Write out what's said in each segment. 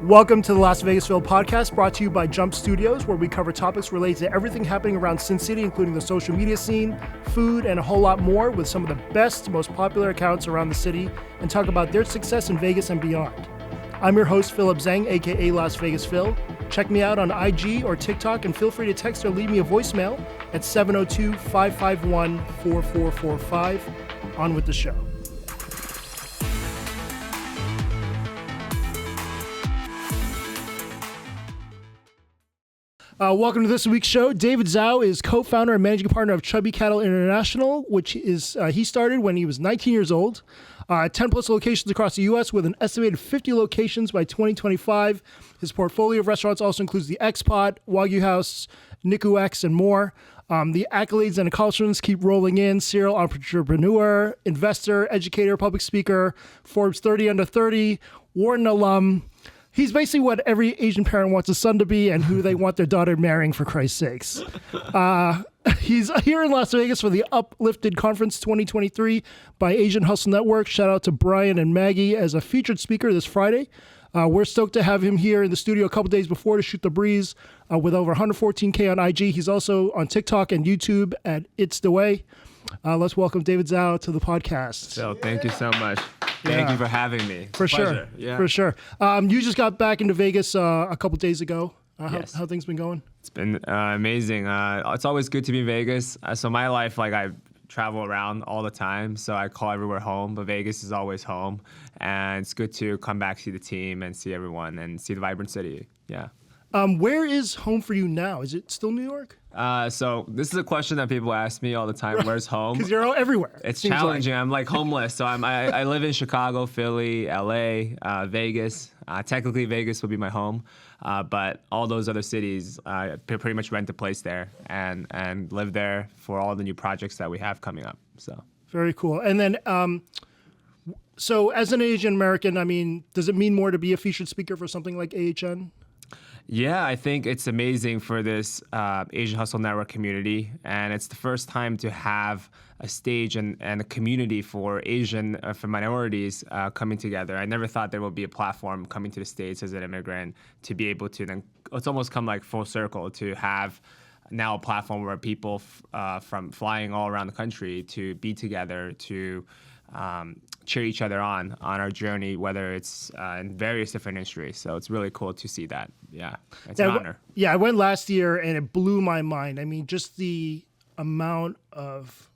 Welcome to the Las Vegasville podcast, brought to you by Jump Studios, where we cover topics related to everything happening around Sin City, including the social media scene, food, and a whole lot more, with some of the best, most popular accounts around the city, and talk about their success in Vegas and beyond. I'm your host, Philip Zhang, aka Las Vegas Phil. Check me out on IG or TikTok, and feel free to text or leave me a voicemail at 702-551-4445. On with the show. Welcome to this week's show. David Zhao is co-founder and managing partner of Chubby Cattle International, which is he started when he was 19 years old. 10 plus locations across the U.S. with an estimated 50 locations by 2025. His portfolio of restaurants also includes the X-Pot, Wagyu House, Niku X, and more. The accolades and accomplishments keep rolling in. Serial entrepreneur, investor, educator, public speaker, Forbes 30 under 30, Wharton alum. He's basically what every Asian parent wants a son to be and who they want their daughter marrying, for Christ's sakes. He's here in Las Vegas for the Uplifted Conference 2023 by Asian Hustle Network. Shout out to Brian and Maggie as a featured speaker this Friday. We're stoked to have him here in the studio a couple days before to shoot the breeze with over 114K on IG. He's also on TikTok and YouTube at It's The Way. Let's welcome David Zhao to the podcast. So thank you so much. Thank you for having me. For sure. Yeah. For sure. You just got back into Vegas a couple days ago. Yes. How things been going? It's been amazing. It's always good to be in Vegas. So my life, I travel around all the time, so I call everywhere home, but Vegas is always home. And it's good to come back, see the team, and see everyone, and see the vibrant city. Yeah. Where is home for you now? Is it still New York? So this is a question that people ask me all the time. Where's home? Because you're everywhere. It's challenging. I'm homeless. So I live in Chicago, Philly, LA, Vegas. Technically, Vegas would be my home. But all those other cities, I pretty much rent a place there and live there for all the new projects that we have coming up. So very cool. And then, so as an Asian American, does it mean more to be a featured speaker for something like AHN? Yeah, I think it's amazing for this Asian Hustle Network community, and it's the first time to have a stage and a community for for minorities coming together. I never thought there would be a platform coming to the States as an immigrant to be able to then, it's almost come full circle to have now a platform where people from flying all around the country to be together to cheer each other on our journey, whether it's in various different industries. So it's really cool to see that. Yeah, it's an honor. Yeah, I went last year and it blew my mind. Just the amount of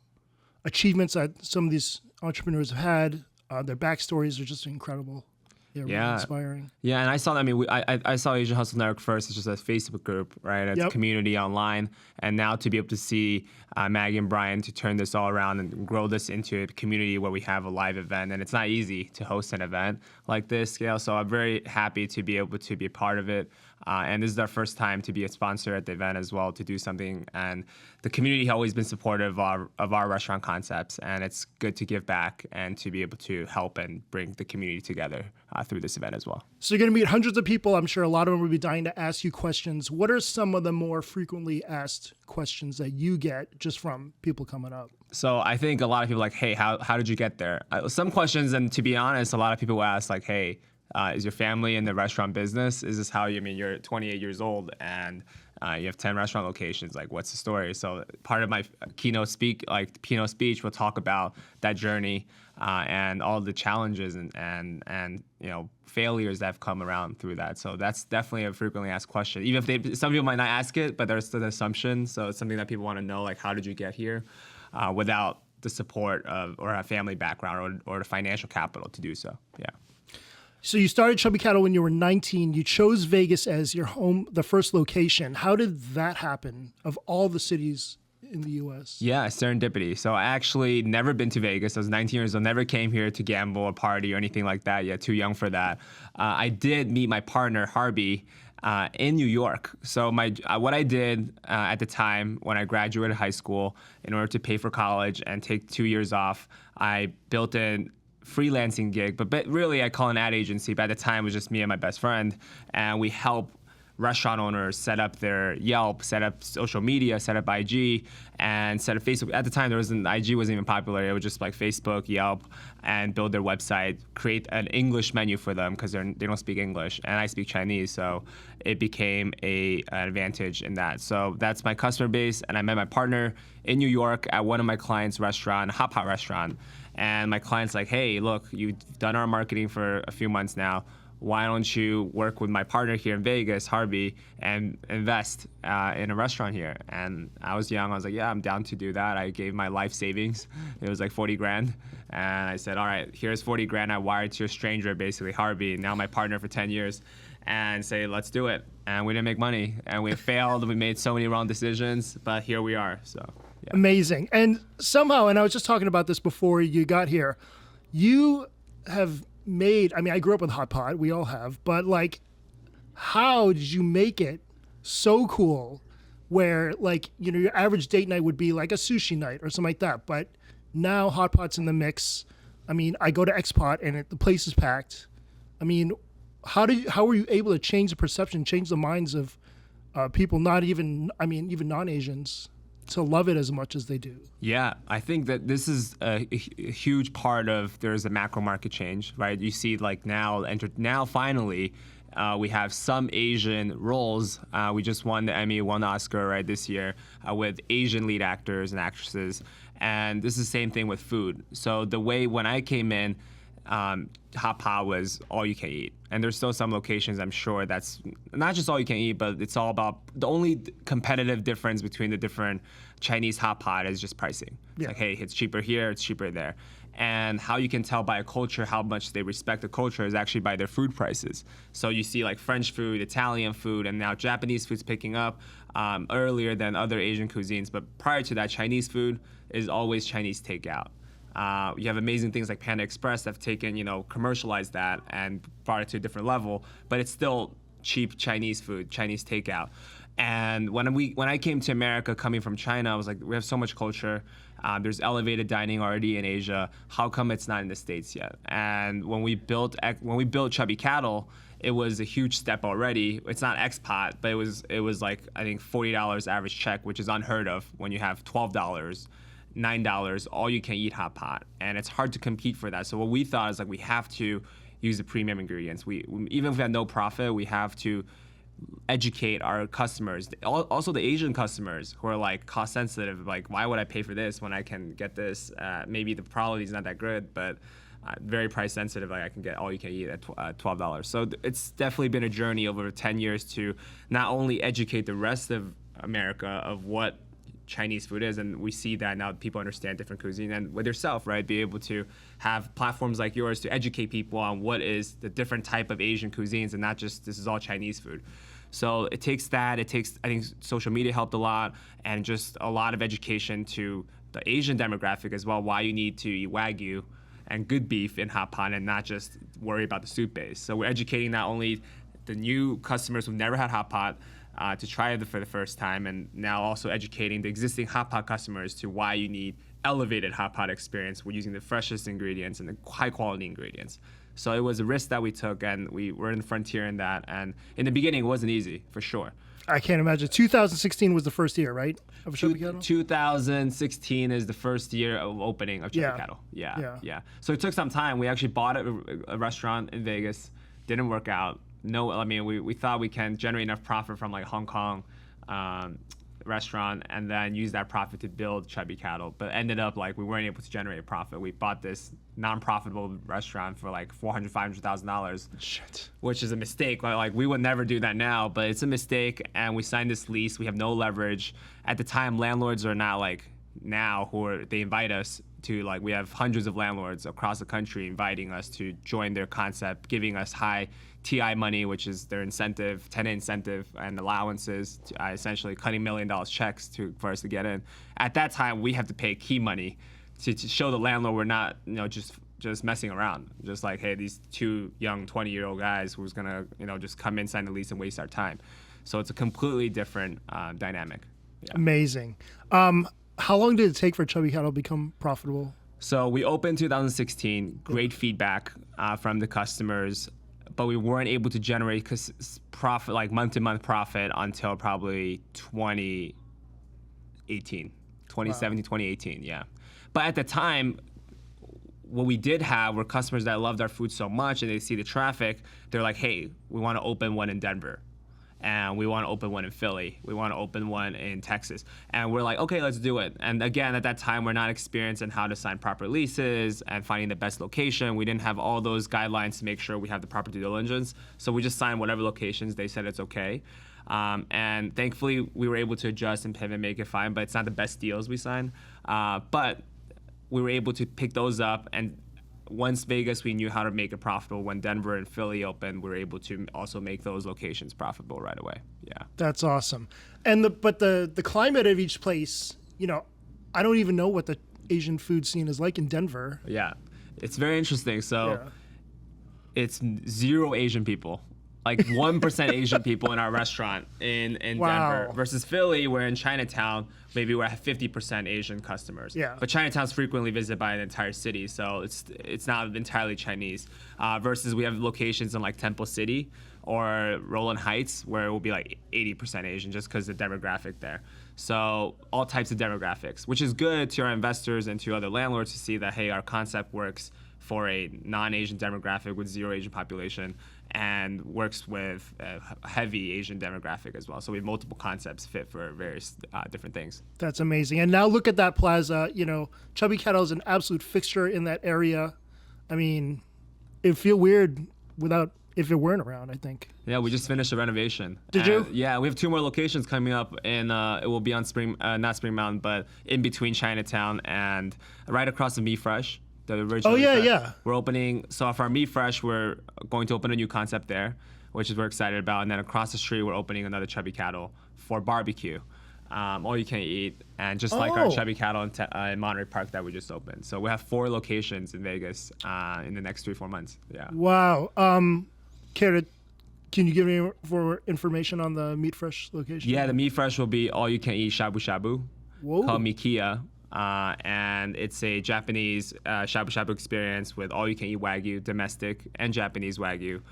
achievements that some of these entrepreneurs have had, their backstories are just incredible. Yeah, really inspiring. Yeah, and I saw that. I saw Asian Hustle Network first. It's just a Facebook group, right? It's a community online, and now to be able to see Maggie and Brian to turn this all around and grow this into a community where we have a live event, and it's not easy to host an event like this scale. So I'm very happy to be able to be a part of it. And this is our first time to be a sponsor at the event as well, to do something. And the community has always been supportive of our restaurant concepts, and it's good to give back and to be able to help and bring the community together through this event as well. So you're going to meet hundreds of people. I'm sure a lot of them will be dying to ask you questions. What are some of the more frequently asked questions that you get just from people coming up? So I think a lot of people hey, how did you get there? Some questions, and to be honest, a lot of people ask hey, is your family in the restaurant business? Is this how you're 28 years old and you have 10 restaurant locations? What's the story? So part of my keynote speech will talk about that journey and all the challenges and failures that have come around through that. So that's definitely a frequently asked question. Even if some people might not ask it, but there's still an assumption. So it's something that people want to know, how did you get here, without the support of or a family background or the financial capital to do so. Yeah. So you started Chubby Cattle when you were 19. You chose Vegas as your home, the first location. How did that happen of all the cities in the U.S.? Yeah, serendipity. So I actually never been to Vegas. I was 19 years old, never came here to gamble or party or anything like that. Yeah, too young for that. I did meet my partner, Harvey, in New York. So what I did at the time when I graduated high school, in order to pay for college and take 2 years off, I built a freelancing gig, but really I call it an ad agency. But at the time, it was just me and my best friend, and we help restaurant owners set up their Yelp, set up social media, set up IG, and set up Facebook. At the time, IG wasn't even popular. It was just like Facebook, Yelp, and build their website, create an English menu for them because they don't speak English, and I speak Chinese, so it became an advantage in that. So that's my customer base, and I met my partner in New York at one of my clients' restaurant, Hot Pot restaurant, and my client's like, hey, look, you've done our marketing for a few months now. Why don't you work with my partner here in Vegas, Harvey, and invest in a restaurant here? And I was young. I was like, yeah, I'm down to do that. I gave my life savings. It was like 40 grand. And I said, all right, here's 40 grand. I wired to a stranger, basically Harvey, now my partner for 10 years, and say, let's do it. And we didn't make money. And we failed. We made so many wrong decisions. But here we are. So, yeah. Amazing. And somehow, and I was just talking about this before you got here, you have made, I mean, I grew up with Hot Pot, we all have, but like, how did you make it so cool where like, you know, your average date night would be like a sushi night or something like that, but now Hot Pot's in the mix. I mean, I go to X-Pot and the place is packed. I mean, how were you able to change the perception, change the minds of people, even non-Asians, to love it as much as they do? Yeah, I think that this is a huge part of, there's a macro market change, right? You see like now finally, we have some Asian roles. We just won the Emmy, won the Oscar, right, this year with Asian lead actors and actresses. And this is the same thing with food. So the way when I came in, Hot Pot was all you can eat. And there's still some locations, I'm sure, that's not just all you can eat, but it's all about, the only competitive difference between the different Chinese Hot Pot is just pricing. Yeah. Like, hey, it's cheaper here, it's cheaper there. And how you can tell by a culture how much they respect the culture is actually by their food prices. So you see like French food, Italian food, and now Japanese food's picking up earlier than other Asian cuisines. But prior to that, Chinese food is always Chinese takeout. You have amazing things like Panda Express that have taken, commercialized that and brought it to a different level, but it's still cheap Chinese food, Chinese takeout. And when I came to America coming from China, I was like, we have so much culture. There's elevated dining already in Asia. How come it's not in the States yet? And when we built Chubby Cattle, it was a huge step already. It's not X-Pot, but it was like, I think $40 average check, which is unheard of when you have $12. $9, all you can eat Hot Pot, and it's hard to compete for that. So what we thought is like, we have to use the premium ingredients. We even if we have no profit, we have to educate our customers, also the Asian customers who are like cost sensitive. Like, why would I pay for this when I can get this? Maybe the quality is not that good, but very price sensitive. Like, I can get all you can eat at $12. So it's definitely been a journey over 10 years to not only educate the rest of America of what Chinese food is, and we see that now people understand different cuisine, and with yourself, right, be able to have platforms like yours to educate people on what is the different type of Asian cuisines, and not just this is all Chinese food. So it takes that. It takes, I think social media helped a lot, and just a lot of education to the Asian demographic as well, why you need to eat Wagyu and good beef in Hot Pot and not just worry about the soup base. So we're educating not only the new customers who've never had Hot Pot to try it for the first time, and now also educating the existing Hot Pot customers to why you need elevated Hot Pot experience. We're using the freshest ingredients and the high quality ingredients. So it was a risk that we took, and we were in the frontier in that. And in the beginning, it wasn't easy, for sure. I can't imagine. 2016 was the first year, right, of Chubby Cattle? 2016 is the first year of opening of Chubby Cattle. Yeah. So it took some time. We actually bought a restaurant in Vegas. Didn't work out. No, I mean, we thought we can generate enough profit from like Hong Kong restaurant and then use that profit to build Chubby Cattle, but ended up like we weren't able to generate a profit. We bought this non-profitable restaurant for like $400,000, $500,000. Shit. Which is a mistake. Like we would never do that now, but it's a mistake. And we signed this lease. We have no leverage. At the time, landlords are not like now they invite us to, like, we have hundreds of landlords across the country inviting us to join their concept, giving us high TI money, which is their incentive, tenant incentive, and allowances, essentially cutting $1 million checks for us to get in. At that time, we have to pay key money to show the landlord we're not, just messing around. Just like, hey, these two young 20-year-old guys who's gonna, just come in, sign the lease, and waste our time. So it's a completely different dynamic. Yeah. Amazing. How long did it take for Chubby Cattle to become profitable? So we opened 2016. Great feedback from the customers. but we weren't able to generate profit, like month-to-month profit, until probably 2018, 2017, 2018, yeah. But at the time, what we did have were customers that loved our food so much, and they see the traffic, they're like, hey, we want to open one in Denver. And we want to open one in Philly. We want to open one in Texas. And we're like, okay, let's do it. And again, at that time, we're not experienced in how to sign proper leases and finding the best location. We didn't have all those guidelines to make sure we have the proper due diligence. So we just signed whatever locations they said it's okay. And thankfully, we were able to adjust and pivot, make it fine. But it's not the best deals we signed. But we were able to pick those up, and once Vegas, we knew how to make it profitable. When Denver and Philly opened, we were able to also make those locations profitable right away. Yeah, that's awesome. And the climate of each place, I don't even know what the Asian food scene is like in Denver. Yeah, it's very interesting. So it's zero Asian people. Like 1% Asian people in our restaurant in Denver, versus Philly, where in Chinatown, maybe we're at 50% Asian customers. Yeah. But Chinatown's frequently visited by an entire city, so it's not entirely Chinese. Versus we have locations in like Temple City or Rowland Heights, where it will be like 80% Asian, just because of the demographic there. So all types of demographics, which is good to our investors and to other landlords to see that, hey, our concept works for a non-Asian demographic with zero Asian population, and works with a heavy Asian demographic as well. So we have multiple concepts fit for various different things. That's amazing. And now look at that plaza. Chubby Cattle is an absolute fixture in that area. I mean, it'd feel weird if it weren't around, I think. Yeah, we just finished a renovation. Did you? Yeah, we have 2 more locations coming up, and it will be on not Spring Mountain, but in between Chinatown and right across from Me Fresh. The original. Yeah. We're opening, so for our Me Fresh, we're going to open a new concept there, which is we're excited about. And then across the street, we're opening another Chubby Cattle for barbecue. All you can eat, and just like our Chubby Cattle in Monterey Park that we just opened. So we have 4 locations in Vegas in the next 3-4 months. Yeah. Wow. Can you give me more information on the Meat Fresh location? Yeah, the Me Fresh will be all you can eat shabu shabu. Whoa. Called Mikiya. And it's a Japanese shabu shabu experience with all you can eat Wagyu, domestic and Japanese Wagyu.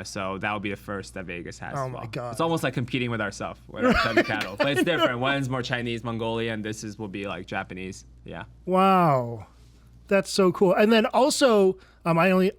So that will be the first that Vegas has. Oh my God. It's almost like competing with ourselves, with our Chubby Cattle. But it's different. One's more Chinese, Mongolian. This will be like Japanese. Yeah. Wow. That's so cool. And then also, I only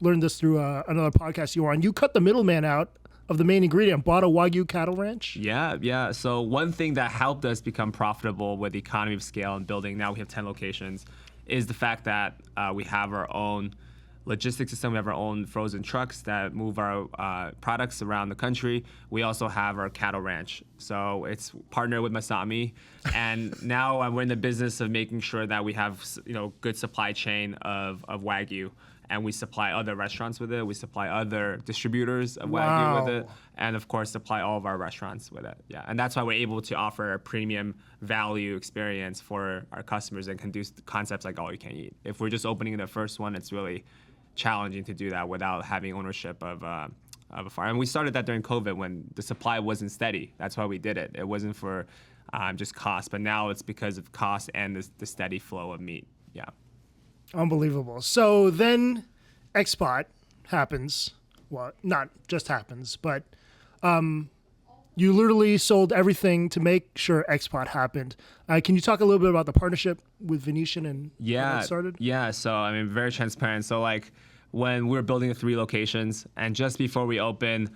learned this through another podcast you were on. You cut the middleman out of the main ingredient, bought a Wagyu cattle ranch? Yeah. So one thing that helped us become profitable with the economy of scale and building, now we have 10 locations, is the fact that we have our own logistics system. We have our own frozen trucks that move our products around the country. We also have our cattle ranch. So it's partnered with Masami. And now we're in the business of making sure that we have good supply chain of Wagyu. And we supply other restaurants with it. We supply other distributors of Wagyu with it. And of course, supply all of our restaurants with it. Yeah, and that's why we're able to offer a premium value experience for our customers and can do concepts like all you can eat. If we're just opening the first one, it's really challenging to do that without having ownership of a farm. And we started that during COVID when the supply wasn't steady. That's why we did it. It wasn't for just cost, but now it's because of cost and the steady flow of meat. Yeah. Unbelievable. So then X-Pot happens. Well, not just happens, but you literally sold everything to make sure X-Pot happened. Can you talk a little bit about the partnership with Venetian and how that started? Yeah. So, very transparent. So, when we were building the 3 locations, and just before we opened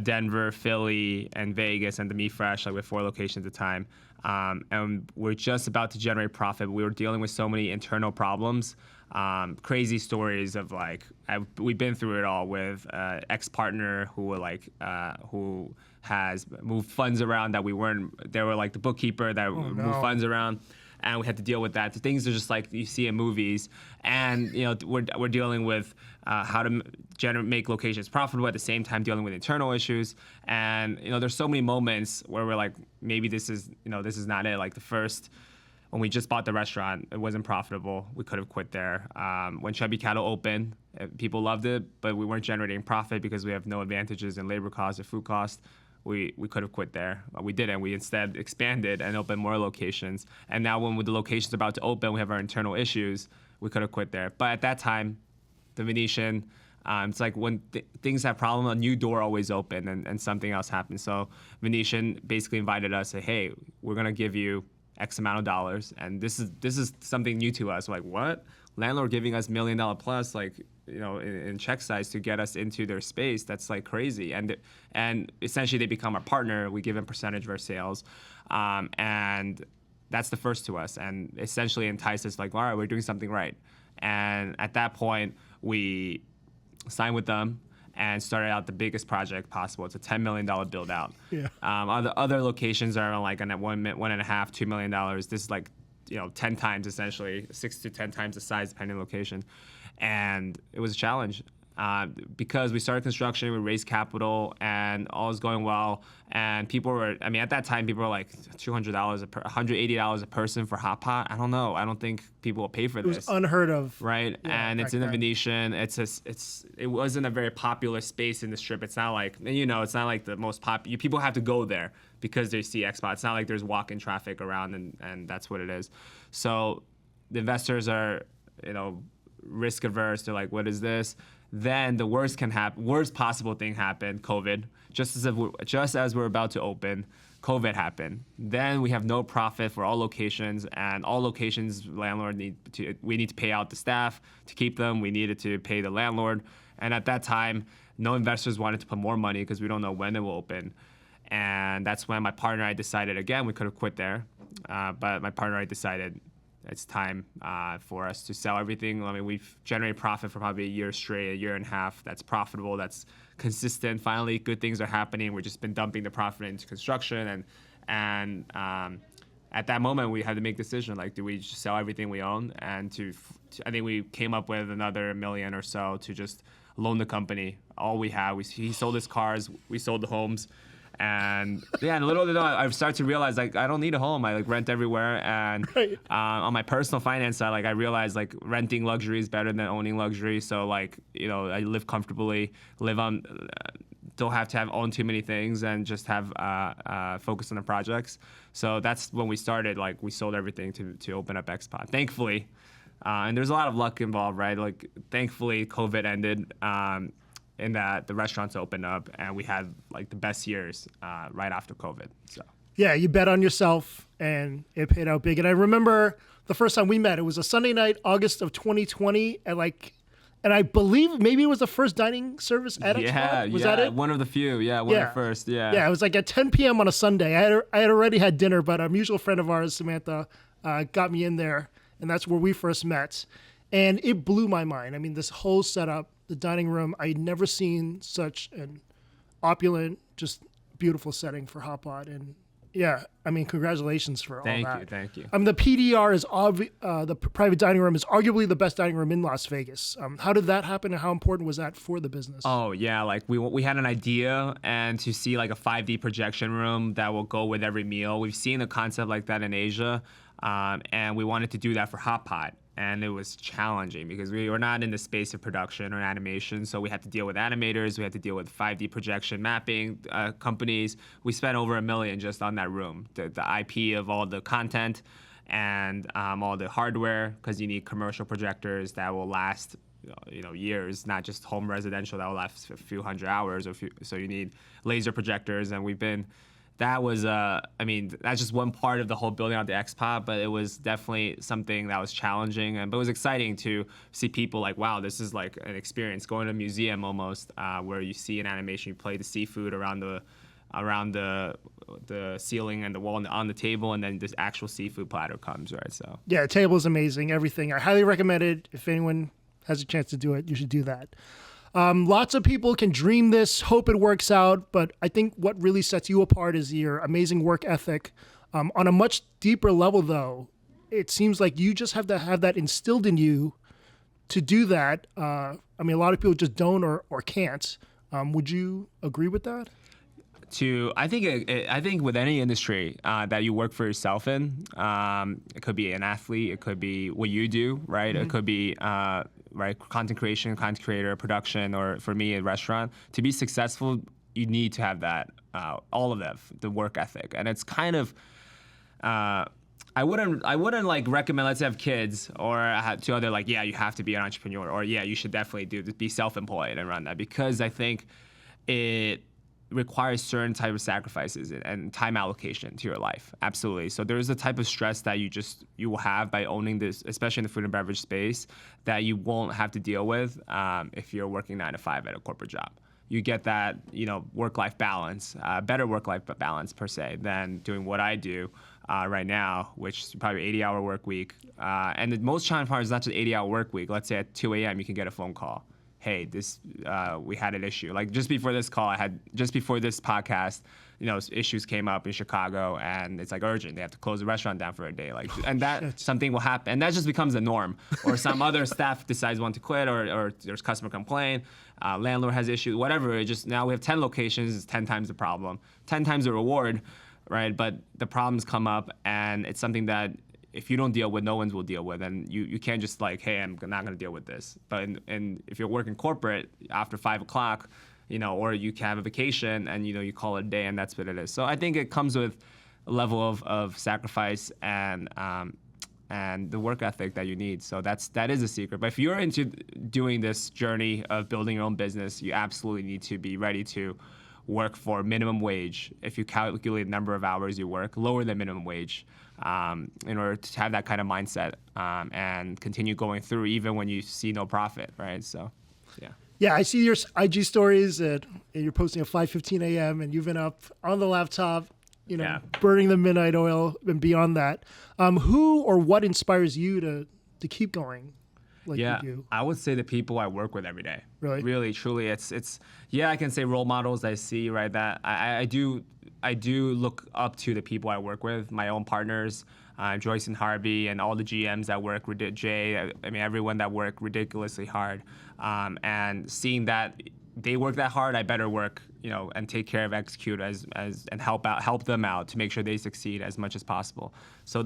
Denver, Philly, and Vegas, and the Me Fresh, with 4 locations at a time, and we're just about to generate profit. We were dealing with so many internal problems, crazy stories of we've been through it all with ex-partner who has moved funds around that we weren't. They were the bookkeeper that moved funds around. And we had to deal with that. The things are just like you see in movies, and we're dealing with how to make locations profitable at the same time dealing with internal issues. And there's so many moments where we're like, maybe this is not it. Like the first, when we just bought the restaurant, it wasn't profitable. We could have quit there. When Chubby Cattle opened, people loved it, but we weren't generating profit because we have no advantages in labor costs or food costs. We could have quit there. We didn't. We instead expanded and opened more locations. And now when the location's about to open, we have our internal issues. We could have quit there. But at that time, the Venetian It's like when things have problems, a new door always open and something else happens. So Venetian basically invited us, say, hey, we're gonna give you X amount of dollars, and this is something new to us. We're like, what? Landlord giving us $1 million plus, like, you know, in check size to get us into their space? That's like crazy. And essentially they become our partner. We give them percentage of our sales, and that's the first to us, and essentially entice us like, all right, we're doing something right. And at that point, we signed with them and started out the biggest project possible. It's a $10 million build out. Yeah. Other locations are like on that $1.5, $2 million. This is like, you know, 10 times essentially, 6 to 10 times the size depending on location. And it was a challenge. Because we started construction, we raised capital, and all was going well. And people were, I mean, at that time, people were like $200, $180 a person for hot pot. I don't know. I don't think people will pay for this. It was unheard of. Right? Yeah, and it's in the Venetian. It wasn't a very popular space in the Strip. It's not like, you know, it's not like the most popular. People have to go there because they see X-Pot. It's not like there's walk-in traffic around, and that's what it is. So the investors are, you know, risk averse. They're like, what is this? Then the worst possible thing happened, COVID. Just as we're about to open, COVID happened. Then we have no profit for all locations, and all locations, we need to pay out the staff to keep them. We needed to pay the landlord. And at that time, no investors wanted to put more money because we don't know when it will open. And that's when my partner and I decided, again, we could have quit there. But my partner and I decided, it's time for us to sell everything. I mean, we've generated profit for probably a year straight, a year and a half. That's profitable. That's consistent. Finally, good things are happening. We've just been dumping the profit into construction, and at that moment, we had to make a decision. Like, do we just sell everything we own? And I think we came up with another $1 million or so to just loan the company. All we had, he sold his cars, we sold the homes. And yeah, and little did I started to realize, like, I don't need a home. I like rent everywhere, and Right. On my personal finance side, like, I realized like renting luxury is better than owning luxury. So like, you know, I live comfortably, don't have to own too many things, and just have focus on the projects. So that's when we started. Like, we sold everything to open up X-Pot. Thankfully, and there's a lot of luck involved, right? Like, thankfully, COVID ended. In that the restaurants opened up, and we had like the best years right after COVID. So Yeah, you bet on yourself, and it paid out big. And I remember the first time we met, it was a Sunday night, August of 2020, and I believe maybe it was the first dining service at X-Pot. Was that it? One of the few. Yeah, one of the first. Yeah. Yeah, it was like at 10 p.m. on a Sunday. I had already had dinner, but a mutual friend of ours, Samantha, got me in there, and that's where we first met. And it blew my mind. I mean, this whole setup, the dining room, I'd never seen such an opulent, just beautiful setting for hot pot. And yeah, I mean, congratulations for all that. Thank you. I mean, the PDR is the private dining room is arguably the best dining room in Las Vegas. How did that happen, and how important was that for the business? Oh yeah, like we had an idea, and to see like a 5D projection room that will go with every meal. We've seen a concept like that in Asia, and we wanted to do that for hot pot. And it was challenging because we were not in the space of production or animation. So we had to deal with animators. We had to deal with 5D projection mapping companies. We spent over $1 million just on that room. The IP of all the content and all the hardware, because you need commercial projectors that will last years, not just home residential that will last a few hundred hours. So you need laser projectors. And that was, that's just one part of the whole building out the X-Pot, but it was definitely something that was challenging, but it was exciting to see people like, wow, this is like an experience, going to a museum almost, where you see an animation, you play the seafood around the ceiling and the wall and on the table, and then this actual seafood platter comes, right? So yeah, the table is amazing, everything. I highly recommend it. If anyone has a chance to do it, you should do that. Lots of people can dream this, hope it works out, but I think what really sets you apart is your amazing work ethic. On a much deeper level, though, it seems like you just have to have that instilled in you to do that. A lot of people just don't or can't. Would you agree with that? I think with any industry that you work for yourself in, it could be an athlete, it could be what you do, right? Mm-hmm. It could be content creation, content creator, production, or for me, a restaurant. To be successful, you need to have that, all of that, the work ethic. And it's kind of I wouldn't like recommend, let's say have kids or to other like, yeah, you have to be an entrepreneur, or yeah, you should definitely be self-employed and run that, because I think it requires certain type of sacrifices and time allocation to your life. Absolutely. So there's a type of stress that you will have by owning this, especially in the food and beverage space, that you won't have to deal with if you're working 9 to 5 at a corporate job. You get that, work-life balance, better work-life balance per se than doing what I do right now, which is probably 80-hour work week. And the most challenging part is not just 80-hour work week. Let's say at 2 a.m. you can get a phone call. Hey, we had an issue. Like just before this podcast, issues came up in Chicago, and it's like urgent. They have to close the restaurant down for a day. And that something will happen, and that just becomes the norm. Or some other staff decides want to quit, or there's customer complaint, landlord has issues, whatever. Now we have 10 locations, it's 10 times the problem, 10 times the reward, right? But the problems come up, and it's something that if you don't deal with, no one will deal with. And you can't just like, hey, I'm not going to deal with this. But and if you're working corporate after 5 o'clock, or you can have a vacation and, you call it a day, and that's what it is. So I think it comes with a level of sacrifice and the work ethic that you need. So that is a secret. But if you're into doing this journey of building your own business, you absolutely need to be ready to work for minimum wage. If you calculate the number of hours you work, lower than minimum wage, in order to have that kind of mindset and continue going through even when you see no profit, right? So, yeah. Yeah, I see your IG stories that you're posting at 5:15 a.m. and you've been up on the laptop, burning the midnight oil and beyond that. Who or what inspires you to keep going? Like you do? I would say the people I work with every day. Really, truly, it's I can say role models I see, right? That I do look up to the people I work with, my own partners, Joyce and Harvey, and all the GMs that work with Jay. I mean, everyone that work ridiculously hard, and seeing that they work that hard, I better work, and take care of, execute and help them out to make sure they succeed as much as possible. So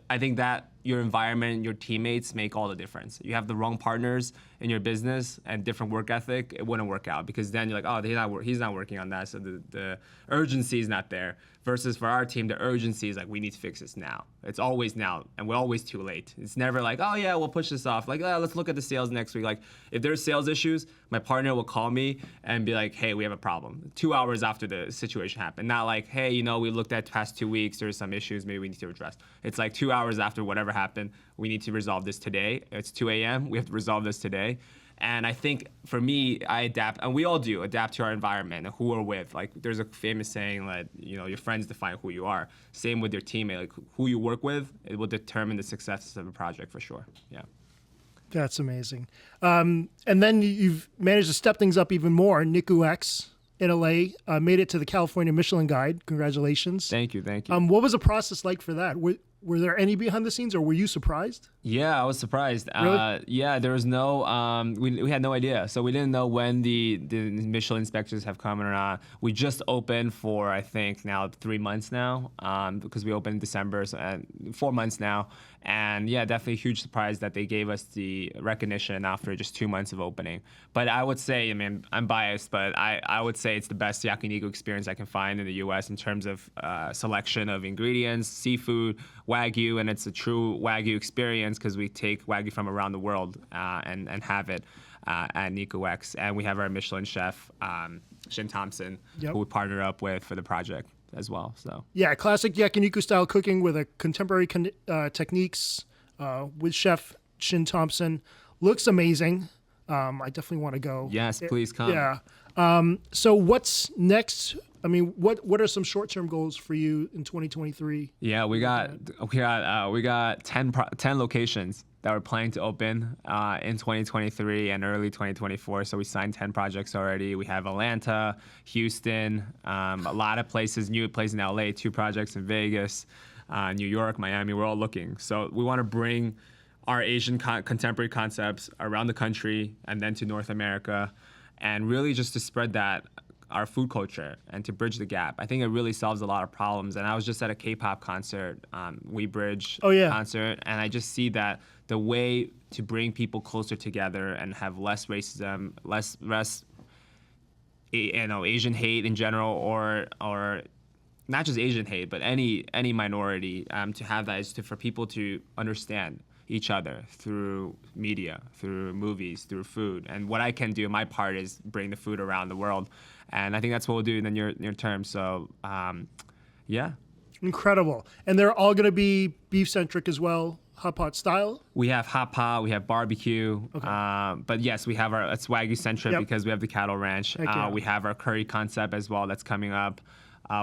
I think that your environment, your teammates make all the difference. You have the wrong partners in your business and different work ethic, it wouldn't work out, because then you're like, oh, he's not working on that, so the urgency is not there. Versus for our team, the urgency is like, we need to fix this now. It's always now, and we're always too late. It's never like, oh yeah, we'll push this off. Like, let's look at the sales next week. Like, if there's sales issues, my partner will call me and be like, hey, we have a problem. 2 hours after the situation happened. Not like, hey, we looked at the past 2 weeks, there's some issues, maybe we need to address. It's like 2 hours after whatever happened, we need to resolve this today. It's 2 a.m., we have to resolve this today. And I think for me, I adapt, and we all do adapt to our environment and who we're with. Like, there's a famous saying that, your friends define who you are. Same with your teammate. Like, who you work with, it will determine the success of a project for sure. Yeah. That's amazing. And then you've managed to step things up even more. Niku X in LA made it to the California Michelin Guide. Congratulations. Thank you. What was the process like for that? Were there any behind the scenes, or were you surprised? Yeah, I was surprised. Really? Yeah, there was no, we had no idea. So we didn't know when the Michelin inspectors have come or not. We just opened for, I think, now 3 months now, because we opened in December, so 4 months now. And yeah, definitely a huge surprise that they gave us the recognition after just 2 months of opening. But I would say, I mean, I'm biased, but I would say it's the best yakiniku experience I can find in the U.S. in terms of selection of ingredients, seafood, Wagyu, and it's a true Wagyu experience because we take Wagyu from around the world and have it at Niku X. And we have our Michelin chef, Shin Thompson, who we partner up with for the project as well. So yeah, classic yakiniku style cooking with a contemporary techniques with Chef Shin Thompson. Looks amazing. I definitely want to go. Yes, please come. Yeah. So what's next? I mean, what are some short-term goals for you in 2023? Yeah, we got 10 locations that we're planning to open in 2023 and early 2024. So we signed 10 projects already. We have Atlanta, Houston, a lot of places, new places in LA, 2 projects in Vegas, New York, Miami. We're all looking. So we want to bring our Asian contemporary concepts around the country and then to North America, and really just to spread that our food culture and to bridge the gap. I think it really solves a lot of problems. And I was just at a K-pop concert, We Bridge concert, and I just see that the way to bring people closer together and have less racism, less Asian hate in general, or not just Asian hate, but any minority, to have that is for people to understand each other through media, through movies, through food. And what I can do, my part is bring the food around the world. And I think that's what we'll do in the near term. So, yeah. Incredible. And they're all going to be beef-centric as well, hot pot style? We have hot pot, we have barbecue. Okay. But yes, we have it's Wagyu-centric Yep. because we have the cattle ranch. Heck yeah. We have our curry concept as well that's coming up.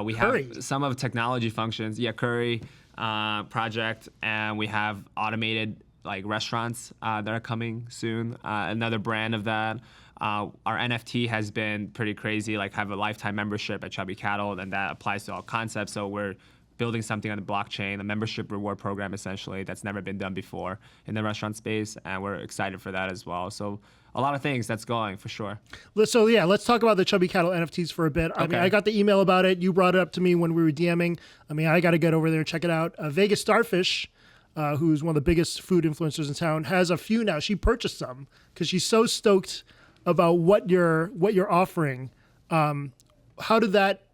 We Curry? have some of technology functions. Yeah, curry project. And we have automated like restaurants that are coming soon. Another brand of that. Our NFT has been pretty crazy, like have a lifetime membership at Chubby Cattle, and that applies to all concepts. So we're building something on the blockchain, a membership reward program essentially that's never been done before in the restaurant space, and we're excited for that as well. So a lot of things that's going for sure. So yeah, let's talk about the Chubby Cattle NFTs for a bit. I mean, I got the email about it. You brought it up to me when we were DMing. I mean, I got to get over there and check it out. Vegas Starfish, who's one of the biggest food influencers in town, has a few now. She purchased some because she's so stoked about what you're offering. How did that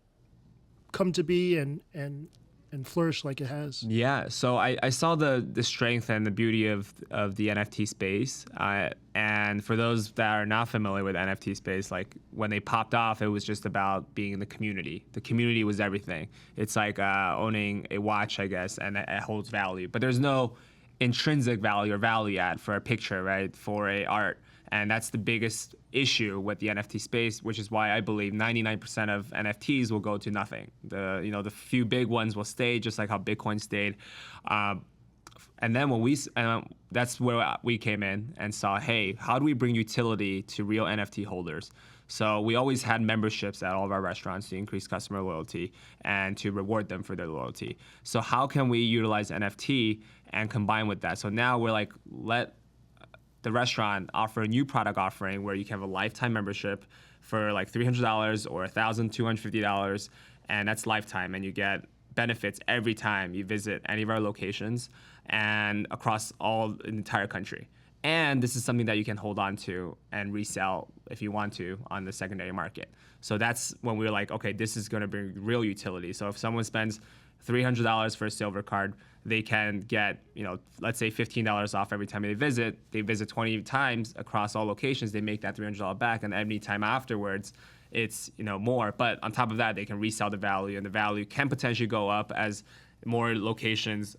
come to be and flourish like it has? Yeah, so I saw the strength and the beauty of the NFT space. And for those that are not familiar with NFT space, like when they popped off, it was just about being in the community. The community was everything. It's like owning a watch, I guess, and it holds value. But there's no intrinsic value or value add for a picture, right, for a art. And that's the biggest issue with the NFT space, which is why I believe 99% of NFTs will go to nothing. The few big ones will stay, just like how Bitcoin stayed. And then that's where we came in and saw, hey, how do we bring utility to real NFT holders? So we always had memberships at all of our restaurants to increase customer loyalty and to reward them for their loyalty. So how can we utilize NFT and combine with that? So now we're like, let the restaurant offer a new product offering where you can have a lifetime membership for like $300 or $1,250, and that's lifetime, and you get benefits every time you visit any of our locations and across the entire country. And this is something that you can hold on to and resell if you want to on the secondary market. So that's when we were like, okay, this is going to bring real utility. So if someone spends $300 for a silver card, they can get, let's say $15 off every time they visit. They visit 20 times across all locations. They make that $300 back, and any time afterwards, it's more. But on top of that, they can resell the value, and the value can potentially go up as more locations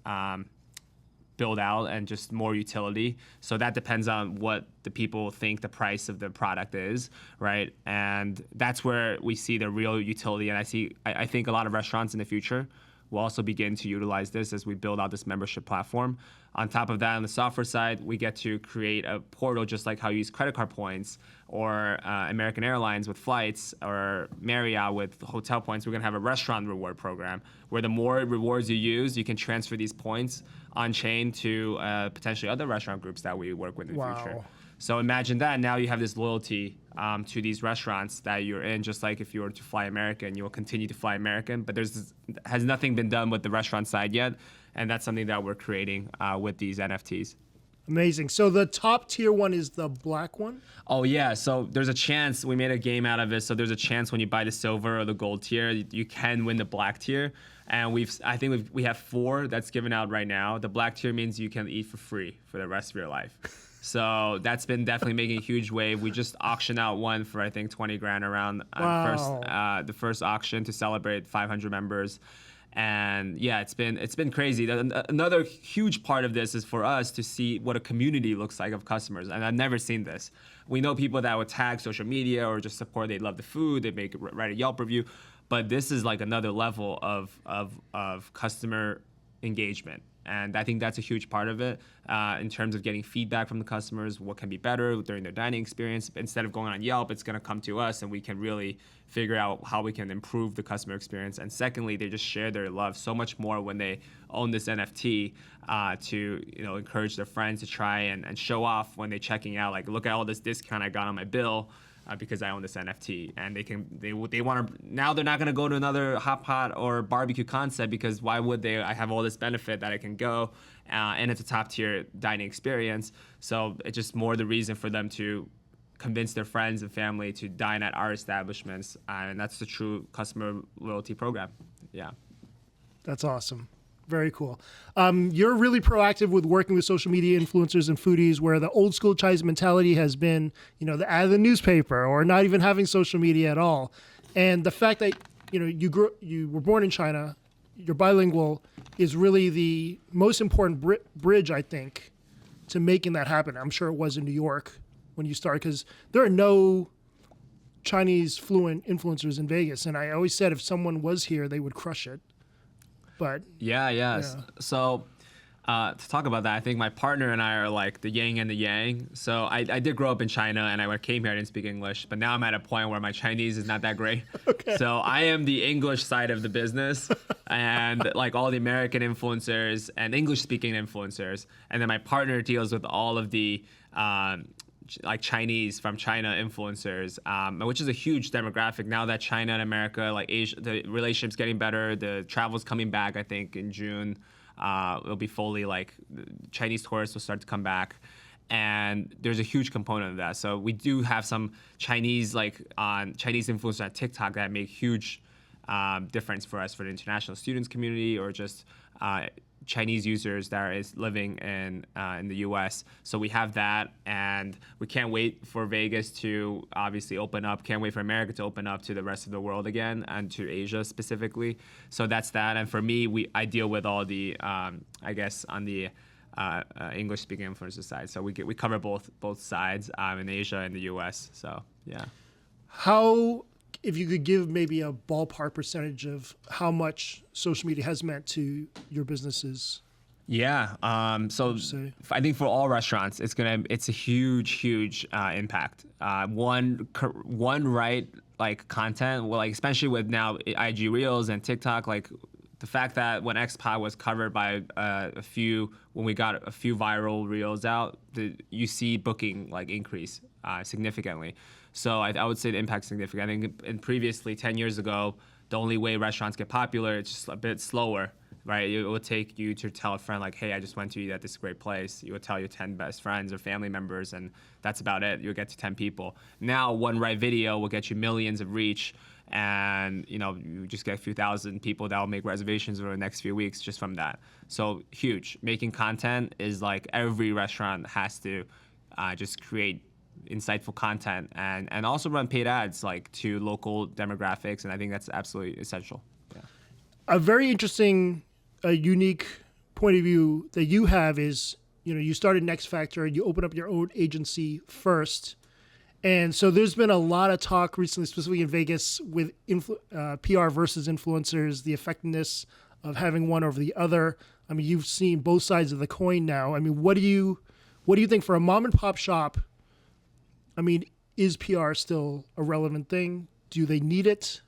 build out and just more utility. So that depends on what the people think the price of the product is, right? And that's where we see the real utility. And I think a lot of restaurants in the future will also begin to utilize this as we build out this membership platform. On top of that, on the software side, we get to create a portal just like how you use credit card points, or American Airlines with flights, or Marriott with hotel points. We're gonna have a restaurant reward program where the more rewards you use, you can transfer these points on chain to potentially other restaurant groups that we work with in the future. So imagine that. Now you have this loyalty to these restaurants that you're in, just like if you were to fly American, you will continue to fly American. But has nothing been done with the restaurant side yet, and that's something that we're creating with these NFTs. Amazing. So the top tier one is the black one? Oh, yeah. So there's a chance. We made a game out of it. So there's a chance when you buy the silver or the gold tier, you can win the black tier. And I think we have 4 that's given out right now. The black tier means you can eat for free for the rest of your life. So that's been definitely making a huge wave. We just auctioned out one for, I think, 20 grand around the first auction to celebrate 500 members. And yeah, it's been crazy. Another huge part of this is for us to see what a community looks like of customers. And I've never seen this. We know people that would tag social media or just support. They love the food. They write a Yelp review. But this is like another level of customer engagement. And I think that's a huge part of it in terms of getting feedback from the customers, what can be better during their dining experience. Instead of going on Yelp, it's going to come to us, and we can really figure out how we can improve the customer experience. And secondly, they just share their love so much more when they own this NFT to encourage their friends to try and show off when they're checking out. Like, look at all this discount I got on my bill. Because I own this NFT, and they want to, now they're not going to go to another hot pot or barbecue concept, because why would they? I have all this benefit that I can go, and it's a top tier dining experience. So it's just more the reason for them to convince their friends and family to dine at our establishments, and that's the true customer loyalty program. Yeah. That's awesome. Very cool. You're really proactive with working with social media influencers and foodies, where the old school Chinese mentality has been, the ad of the newspaper or not even having social media at all. And the fact that, you were born in China, you're bilingual, is really the most important bridge, I think, to making that happen. I'm sure it was in New York when you started, because there are no Chinese fluent influencers in Vegas. And I always said if someone was here, they would crush it. But yeah. So to talk about that, I think my partner and I are like the yin and the yang. So I did grow up in China, and when I came here, I didn't speak English. But now I'm at a point where my Chinese is not that great. Okay. So I am the English side of the business, and like all the American influencers and English-speaking influencers. And then my partner deals with all of the like Chinese from China influencers, which is a huge demographic now that China and America, like Asia, the relationship's getting better. The travel's coming back, I think, in June. It'll be fully like Chinese tourists will start to come back. And there's a huge component of that. So we do have some Chinese influencers on TikTok that make huge difference for us for the international students community, or just Chinese users that is living in the U.S. So we have that, and we can't wait for Vegas to obviously open up. Can't wait for America to open up to the rest of the world again, and to Asia specifically. So that's that. And for me, I deal with all the, I guess, on the English-speaking influencer side. So we cover both sides in Asia and the U.S. So yeah. How, if you could give maybe a ballpark percentage of how much social media has meant to your businesses? Yeah. So I think for all restaurants, it's a huge impact. One right like content, well, like especially with now IG Reels and TikTok, like the fact that when X-Pot was covered by when we got a few viral reels out, you see booking like increase significantly. So I would say the impact's significant. I think previously 10 years ago, the only way restaurants get popular, it's just a bit slower, right? It would take you to tell a friend like, hey, I just went to eat at this great place. You would tell your 10 best friends or family members, and that's about it. You'll get to 10 people. Now, one right video will get you millions of reach, and you just get a few thousand people that will make reservations over the next few weeks just from that. So huge. Making content is like every restaurant has to just create insightful content and also run paid ads like to local demographics, and I think that's absolutely essential. Yeah. A very interesting, unique point of view that you have is, you started Next Factor and you opened up your own agency first. And so there's been a lot of talk recently, specifically in Vegas, with PR versus influencers, the effectiveness of having one over the other. I mean, you've seen both sides of the coin now. I mean, what do you think for a mom and pop shop? I mean, is PR still a relevant thing? Do they need it?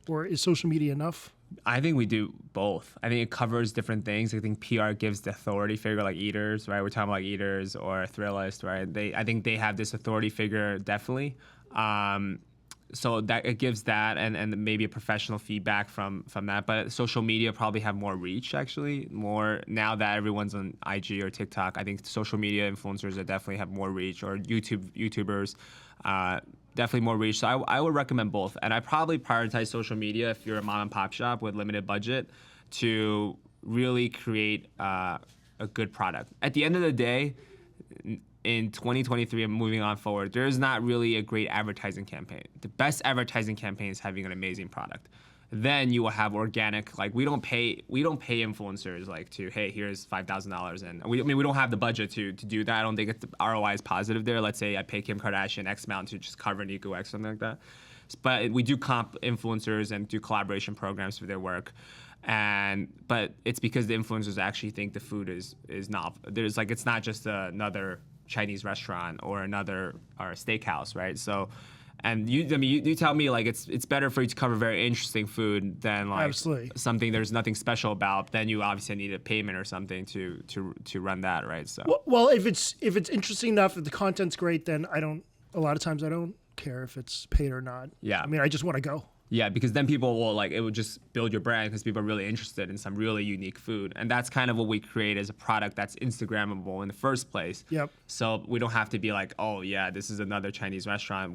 Or is social media enough? I think we do both. I think it covers different things. I think PR gives the authority figure, like Eaters, right? We're talking about Eaters or Thrillist, right? I think they have this authority figure, definitely. So that it gives that and maybe a professional feedback from that. But social media probably have more reach, actually. More now that everyone's on IG or TikTok. I think social media influencers that definitely have more reach, or YouTubers, definitely more reach. So I would recommend both. And I probably prioritize social media if you're a mom and pop shop with limited budget to really create a good product. At the end of the day, in 2023 and moving on forward, there is not really a great advertising campaign. The best advertising campaign is having an amazing product. Then you will have organic, like we don't pay influencers like to, hey, here's $5,000, and we don't have the budget to do that. I don't think the ROI is positive there. Let's say I pay Kim Kardashian X amount to just cover Nico X, something like that. But we do comp influencers and do collaboration programs for their work. But it's because the influencers actually think the food is novel. There's like, it's not just another Chinese restaurant or a steakhouse, right? So, and you tell me like it's better for you to cover very interesting food than like Absolutely. Something there's nothing special about. Then you obviously need a payment or something to run that, right? So well, if it's interesting enough, if the content's great, then a lot of times I don't care if it's paid or not. Yeah. I mean, I just want to go. Yeah, because then people will like, it would just build your brand because people are really interested in some really unique food. And that's kind of what we create as a product that's Instagrammable in the first place. Yep. So we don't have to be like, oh yeah, this is another Chinese restaurant.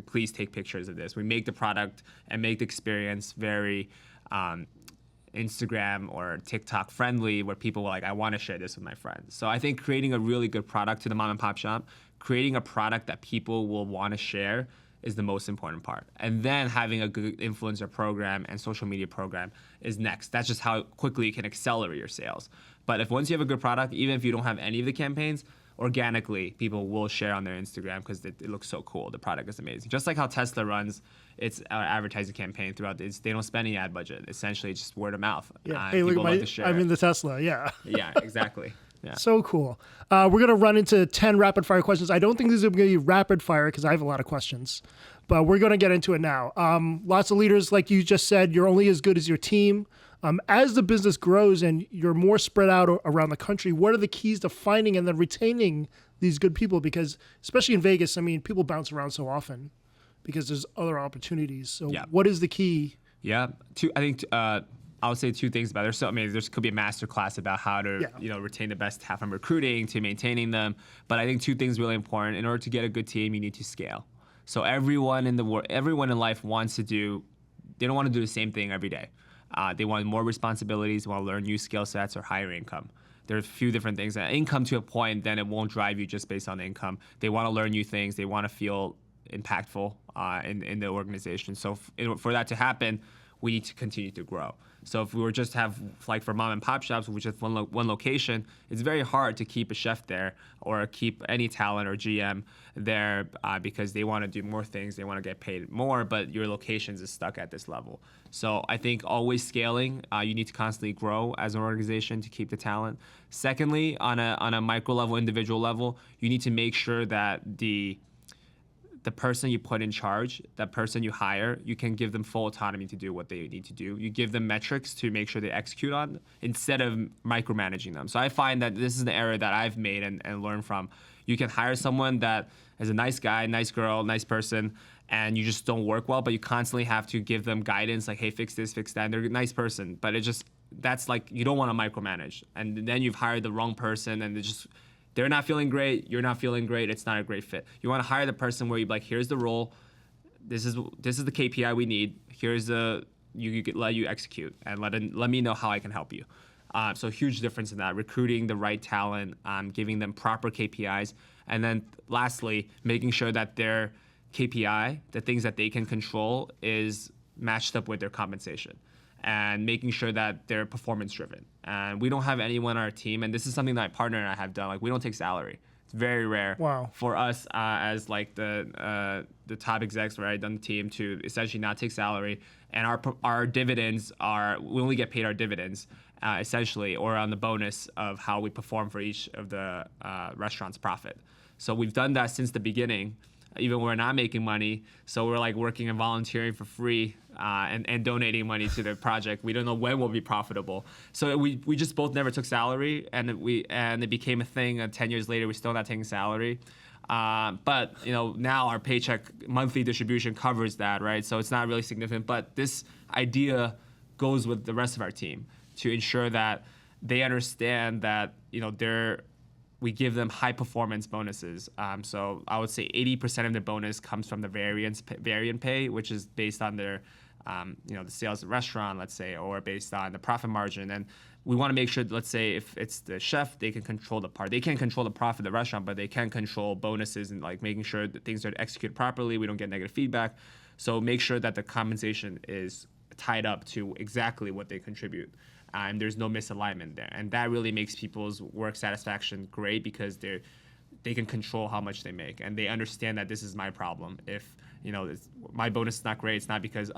Please take pictures of this. We make the product and make the experience very Instagram or TikTok friendly, where people are like, I want to share this with my friends. So I think creating a really good product to the mom and pop shop, creating a product that people will want to share is the most important part. And then having a good influencer program and social media program is next. That's just how quickly you can accelerate your sales. But if once you have a good product, even if you don't have any of the campaigns, organically people will share on their Instagram because it looks so cool. The product is amazing. Just like how Tesla runs its advertising campaign throughout this, they don't spend any ad budget. Essentially, it's just word of mouth. Yeah. Hey, look at I'm in the Tesla. Yeah. Yeah, exactly. Yeah. So cool. We're going to run into 10 rapid fire questions. I don't think these are going to be rapid fire because I have a lot of questions, but we're going to get into it now. Lots of leaders, like you just said, you're only as good as your team. As the business grows and you're more spread out around the country, what are the keys to finding and then retaining these good people? Because especially in Vegas, I mean, people bounce around so often because there's other opportunities. So what is the key? Yeah. I think I would say two things about it. So, I mean, there could be a master class about how to, retain the best talent from recruiting to maintaining them. But I think two things really important. In order to get a good team, you need to scale. So everyone in the world, everyone in life wants to they don't want to do the same thing every day. They want more responsibilities, want to learn new skill sets or higher income. There's a few different things. Income to a point, then it won't drive you just based on income. They want to learn new things. They want to feel impactful in the organization. So for that to happen, we need to continue to grow. So if we were just have, like for mom and pop shops, which is one location, it's very hard to keep a chef there or keep any talent or GM there because they want to do more things, they want to get paid more, but your locations is stuck at this level. So I think always scaling, you need to constantly grow as an organization to keep the talent. Secondly, on a micro level, individual level, you need to make sure that the person you put in charge, that person you hire, you can give them full autonomy to do what they need to do. You give them metrics to make sure they execute on instead of micromanaging them. So I find that this is an error that I've made and learned from. You can hire someone that is a nice guy, nice girl, nice person, and you just don't work well, but you constantly have to give them guidance like, hey, fix this, fix that. And they're a nice person, but that's like, you don't want to micromanage. And then you've hired the wrong person and they're not feeling great, you're not feeling great, it's not a great fit. You want to hire the person where you're like, here's the role, this is the KPI we need, here's let you execute, and let me know how I can help you. So huge difference in that, recruiting the right talent, giving them proper KPIs, and then lastly, making sure that their KPI, the things that they can control, is matched up with their compensation. And making sure that they're performance driven. And we don't have anyone on our team, and this is something that my partner and I have done, like we don't take salary. It's very rare for us as like the top execs right on the team to essentially not take salary. And our dividends we only get paid our dividends essentially, or on the bonus of how we perform for each of the restaurant's profit. So we've done that since the beginning, even when we're not making money. So we're like working and volunteering for free and donating money to the project. We don't know when we'll be profitable. So we just both never took salary, and it became a thing. 10 years later, we're still not taking salary. But now our paycheck monthly distribution covers that, right? So it's not really significant. But this idea goes with the rest of our team to ensure that they understand that we give them high performance bonuses. So I would say 80% of the bonus comes from the variant pay, which is based on their the sales of the restaurant, let's say, or based on the profit margin. And we want to make sure, let's say, if it's the chef, they can control the part. They can't control the profit of the restaurant, but they can control bonuses and like making sure that things are executed properly. We don't get negative feedback. So make sure that the compensation is tied up to exactly what they contribute. And there's no misalignment there. And that really makes people's work satisfaction great because they can control how much they make. And they understand that this is my problem. If my bonus is not great, it's not because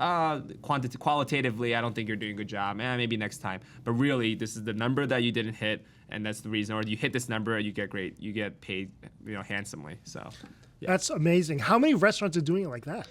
qualitatively I don't think you're doing a good job. Maybe next time. But really, this is the number that you didn't hit, and that's the reason. Or you hit this number, you get paid handsomely. So yeah. That's amazing. How many restaurants are doing it like that?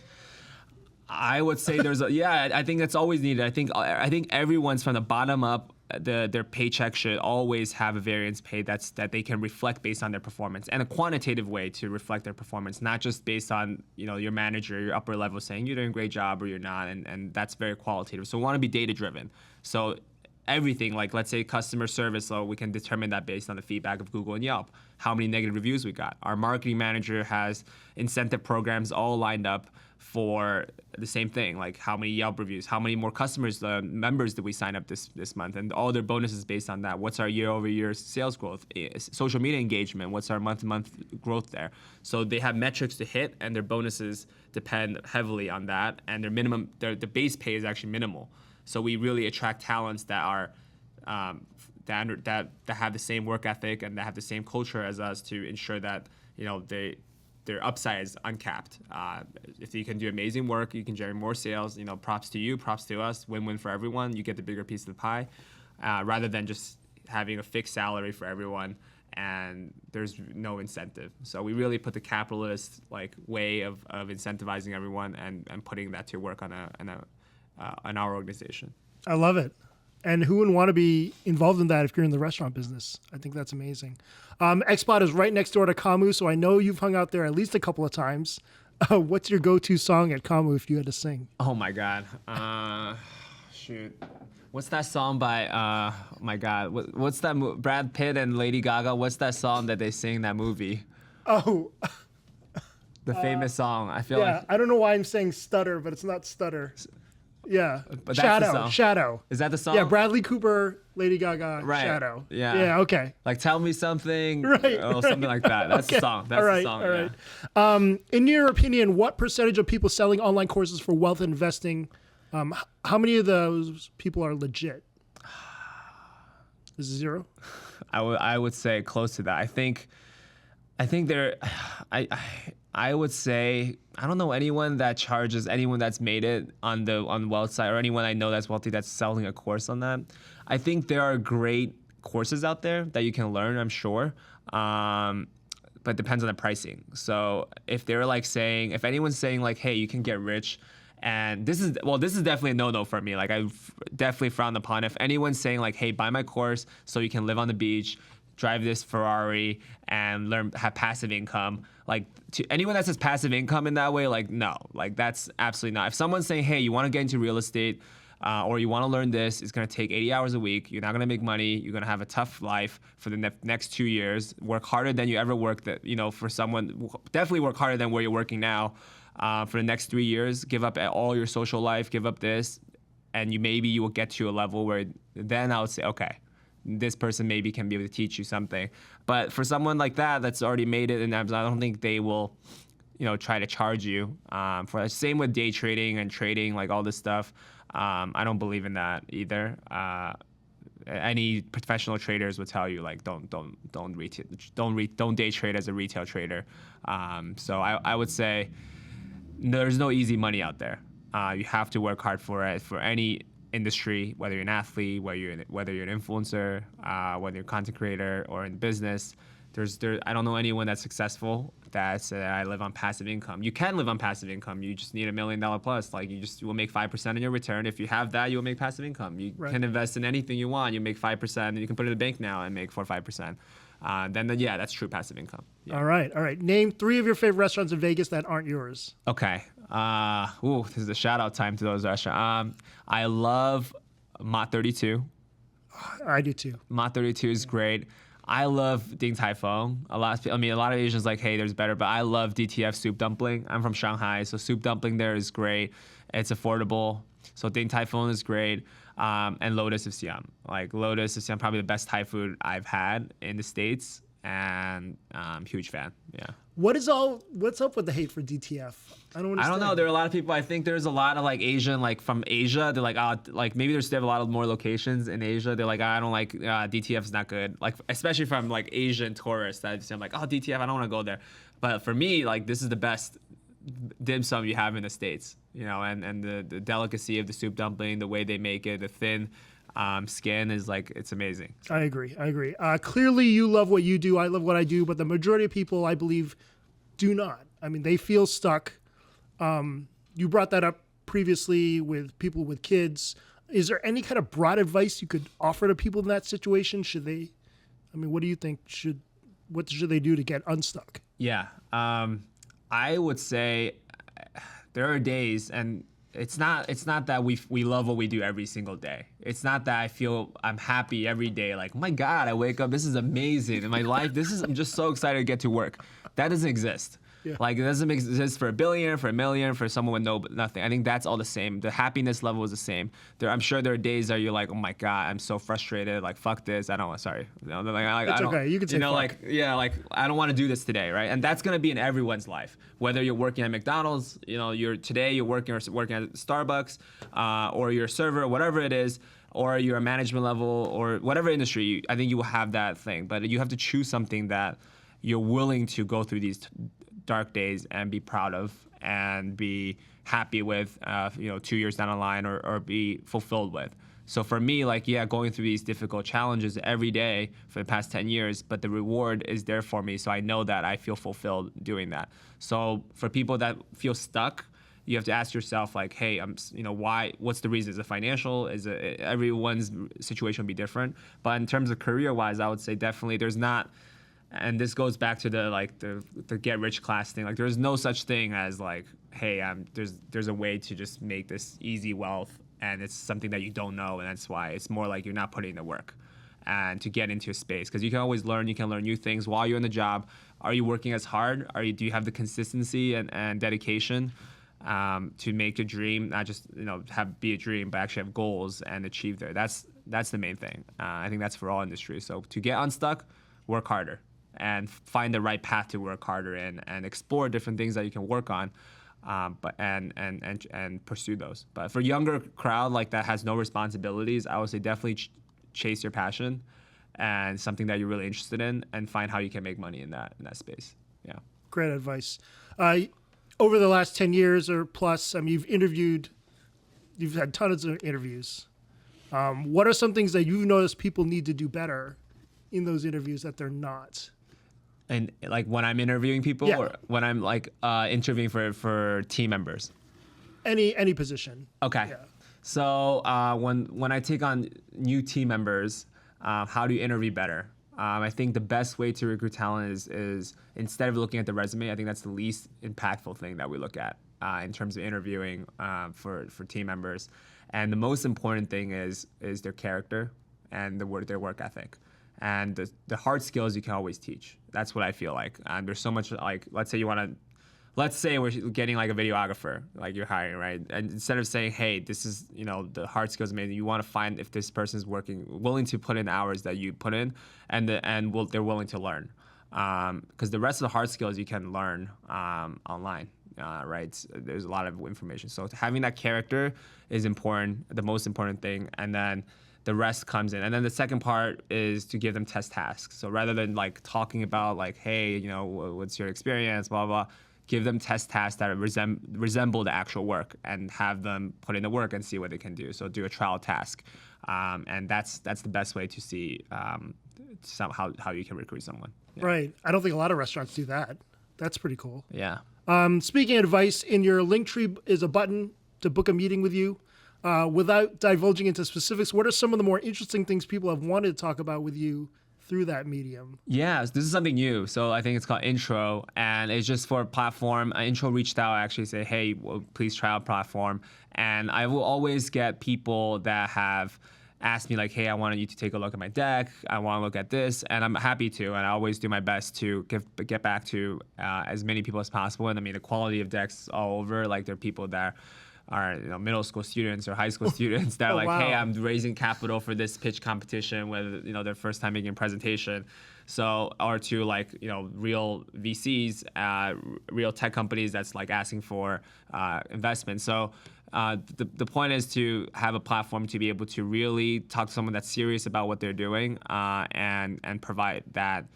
I would say I think that's always needed. I think everyone's from the bottom up. their paycheck should always have a variance pay that they can reflect based on their performance, and a quantitative way to reflect their performance, not just based on your manager, your upper level saying you're doing a great job or you're not, and that's very qualitative. So we want to be data driven. So everything, like let's say customer service, so we can determine that based on the feedback of Google and Yelp, how many negative reviews we got. Our marketing manager has incentive programs all lined up for the same thing, like how many Yelp reviews, how many more customers, members did we sign up this month, and all their bonuses based on that. What's our year-over-year sales growth, social media engagement, what's our month-to-month growth there. So they have metrics to hit, and their bonuses depend heavily on that, and the base pay is actually minimal. So we really attract talents that are that have the same work ethic and that have the same culture as us to ensure that their upside is uncapped. If you can do amazing work, you can generate more sales. Props to you, props to us. Win-win for everyone. You get the bigger piece of the pie, rather than just having a fixed salary for everyone and there's no incentive. So we really put the capitalist way of incentivizing everyone and putting that to work on our organization. I love it. And who wouldn't want to be involved in that if you're in the restaurant business? I think that's amazing. X-Pot is right next door to Kamu, so I know you've hung out there at least a couple of times. What's your go-to song at Kamu if you had to sing? Oh my God. Shoot. What's that song by, oh my God, what's that, Brad Pitt and Lady Gaga, what's that song that they sing in that movie? Oh. The famous song, I feel yeah, like. I don't know why I'm saying Stutter, but it's not Stutter. Yeah, but that's the song. Shadow. Is that the song? Yeah, Bradley Cooper, Lady Gaga, right. Shadow. Yeah. Yeah, okay. Like Tell Me Something, right, something like that. That's okay. the song. That's all right, the song. All right. Yeah. In your opinion, what percentage of people selling online courses for wealth investing, how many of those people are legit? Is it zero? I would say close to that. I think there, I would say I don't know anyone that charges anyone that's made it on the wealth side, or anyone I know that's wealthy that's selling a course on that. I think there are great courses out there that you can learn, I'm sure, but it depends on the pricing. So if they're if anyone's saying hey, you can get rich, and this is definitely a no-no for me. I definitely frown upon if anyone's saying hey, buy my course so you can live on the beach, drive this Ferrari, and have passive income. To anyone that says passive income in that way, no, that's absolutely not. If someone's saying, hey, you want to get into real estate, or you want to learn this, it's going to take 80 hours a week. You're not going to make money. You're going to have a tough life for the next 2 years. Work harder than you ever worked. For someone, definitely work harder than where you're working now. For the next 3 years, give up all your social life, give up this, and maybe you will get to a level where then I would say, okay, this person maybe can be able to teach you something. But for someone like that's already made it, and I don't think they will, try to charge you for that. Same with day trading and trading, all this stuff. I don't believe in that either. Any professional traders would tell you don't day trade as a retail trader. So I would say there's no easy money out there. You have to work hard for it for any industry, whether you're an athlete, whether you're an influencer, whether you're a content creator or in business. I don't know anyone that's successful that said I live on passive income. You can live on passive income. You just need $1 million plus. You will make 5% on your return. If you have that, you will make passive income. You can invest in anything you want. You make 5%, and you can put it in the bank now and make 4 or 5%. Then yeah, that's true passive income. Yeah. All right. Name 3 of your favorite restaurants in Vegas that aren't yours. Okay. This is a shout out time to those restaurants. I love Mott 32. I do too. Mott 32 is great. I love Ding Tai Fung. A lot of Asians hey, there's better, but I love DTF soup dumpling. I'm from Shanghai, so soup dumpling there is great. It's affordable. So Ding Tai Fung is great. And Lotus of Siam. Lotus of Siam, probably the best Thai food I've had in the States, and huge fan. Yeah. What's up with the hate for DTF? I don't understand. I don't know. There are a lot of people. I think there's a lot of Asian, from Asia. They're maybe they have a lot of more locations in Asia. They're I don't like DTF's not good. Especially from Asian tourists. I'm DTF. I don't want to go there. But for me, this is the best dim sum you have in the States. And the delicacy of the soup dumpling, the way they make it, the thin skin is it's amazing. I agree. Clearly, you love what you do. I love what I do, but the majority of people, I believe, do not. I mean, they feel stuck. You brought that up previously with people with kids. Is there any kind of broad advice you could offer to people in that situation? What do you think what should they do to get unstuck? Yeah. I would say there are days, and it's not that we love what we do every single day. It's not that I'm happy every day. Like, oh my God, I wake up, this is amazing in my life. I'm just so excited to get to work. That doesn't exist. Yeah. Like, it doesn't exist for a billionaire, for a millionaire, for someone with nothing. I think that's all the same. The happiness level is the same. I'm sure there are days that you're like, oh my God, I'm so frustrated. Like, fuck this. I don't want. Sorry. It's okay. You can say fuck. I don't want to do this today, right? And that's gonna be in everyone's life. Whether you're working at McDonald's, you're working at Starbucks, or you're a server, whatever it is, or you're a management level, or whatever industry. I think you will have that thing, but you have to choose something that you're willing to go through these dark days and be proud of and be happy with, 2 years down the line, or be fulfilled with. So for me, going through these difficult challenges every day for the past 10 years, but the reward is there for me. So I know that I feel fulfilled doing that. So for people that feel stuck, you have to ask yourself, like, hey, why? What's the reason? Is it financial? Everyone's situation will be different. But in terms of career-wise, I would say definitely there's not. And this goes back to the get rich class thing. Like, there's no such thing as like, hey, there's a way to just make this easy wealth, and it's something that you don't know, and that's why it's more like you're not putting in the work and to get into a space, because you can always learn. You can learn new things while you're in the job. Are you working as hard? Do you have the consistency and dedication to make a dream, not just be a dream, but actually have goals and achieve there? That's the main thing. I think that's for all industries. So to get unstuck, work harder and find the right path to work harder in, and explore different things that you can work on, and pursue those. But for younger crowd that has no responsibilities, I would say definitely chase your passion and something that you're really interested in, and find how you can make money in that space. Yeah. Great advice. Over the last 10 years or plus, you've had tons of interviews. What are some things that you've noticed people need to do better in those interviews that they're not? And when I'm interviewing people, Yeah. or when I'm interviewing for team members? Any position. Okay. Yeah. So when I take on new team members, how do you interview better? I think the best way to recruit talent is instead of looking at the resume, I think that's the least impactful thing that we look at in terms of interviewing for team members. And the most important thing is their character and their work ethic. And the hard skills you can always teach. That's what I feel like. There's so much, let's say we're getting a videographer, you're hiring, right? And instead of saying, hey, this is, the hard skills amazing, you want to find if this person's willing to put in hours that you put in, and they're willing to learn. Because the rest of the hard skills you can learn online, right? There's a lot of information. So having that character is important, the most important thing. And then the rest comes in. And then the second part is to give them test tasks. So rather than talking about hey, what's your experience, blah, blah, give them test tasks that resemble the actual work, and have them put in the work and see what they can do. So do a trial task. And that's the best way to see how you can recruit someone. Yeah. Right. I don't think a lot of restaurants do that. That's pretty cool. Yeah. Speaking of advice, in your link tree is a button to book a meeting with you. Without divulging into specifics, what are some of the more interesting things people have wanted to talk about with you through that medium? Yeah, this is something new. So I think it's called Intro, and it's just for a platform. Intro reached out, actually say, hey, please try out platform. And I will always get people that have asked me hey, I want you to take a look at my deck. I want to look at this, and I'm happy to. And I always do my best to get back to as many people as possible. And the quality of decks all over. There are people that are middle school students or high school students that are wow. Hey, I'm raising capital for this pitch competition with their first time making a presentation. So, or to real VCs, real tech companies that's asking for investment. So the point is to have a platform to be able to really talk to someone that's serious about what they're doing, and provide that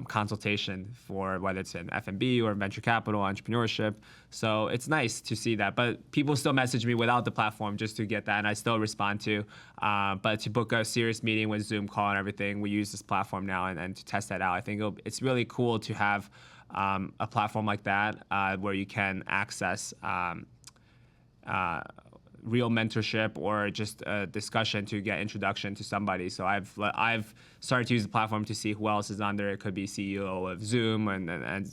consultation for whether it's in F&B or venture capital, entrepreneurship. So it's nice to see that. But people still message me without the platform just to get that, and I still respond to. But to book a serious meeting with Zoom call and everything, we use this platform now, and to test that out. I think it's really cool to have a platform like that where you can access real mentorship or just a discussion to get introduction to somebody. So I've started to use the platform to see who else is on there. It could be CEO of Zoom and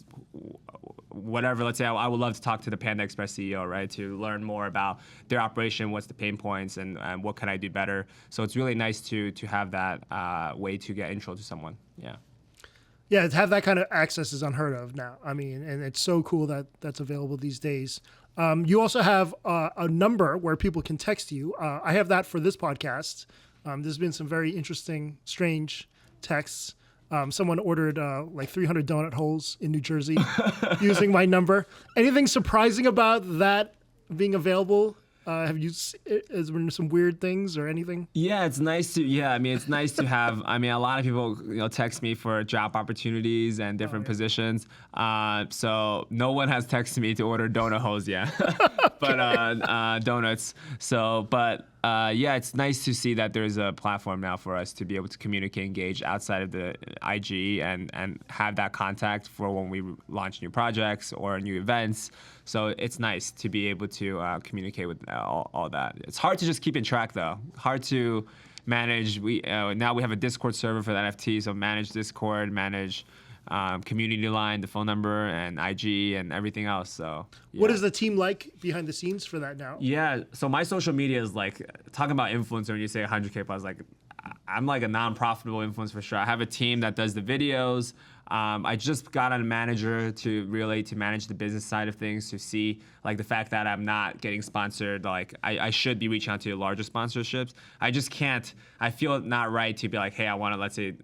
whatever. Let's say I would love to talk to the Panda Express CEO, right, to learn more about their operation, what's the pain points, and what can I do better. So it's really nice to have that way to get intro to someone. Yeah. Yeah, to have that kind of access is unheard of now. I mean, and it's so cool that that's available these days. You also have a number where people can text you. I have that for this podcast. There's been some very interesting, strange texts. Someone ordered like 300 donut holes in New Jersey using my number. Anything surprising about that being available? Has there been some weird things or anything? Yeah, it's nice to. Yeah, I mean, it's nice to have. I mean, a lot of people, text me for job opportunities and different positions. So no one has texted me to order donut holes yet, but donuts. So, but yeah, it's nice to see that there's a platform now for us to be able to communicate, engage outside of the IG, and have that contact for when we launch new projects or new events. So it's nice to be able to communicate with all that. It's hard to just keep in track, though. Hard to manage. Now we have a Discord server for the NFT, so manage Discord, manage community line, the phone number, and IG, and everything else. So yeah. What is the team like behind the scenes for that now? Yeah, so my social media is like, talking about influencer, when you say 100K plus, like, I'm like a non-profitable influencer for sure. I have a team that does the videos. I just got a manager to manage the business side of things, to see like the fact that I'm not getting sponsored. Like I should be reaching out to larger sponsorships. I just can't. I feel not right to be like, hey, I want to, let's say,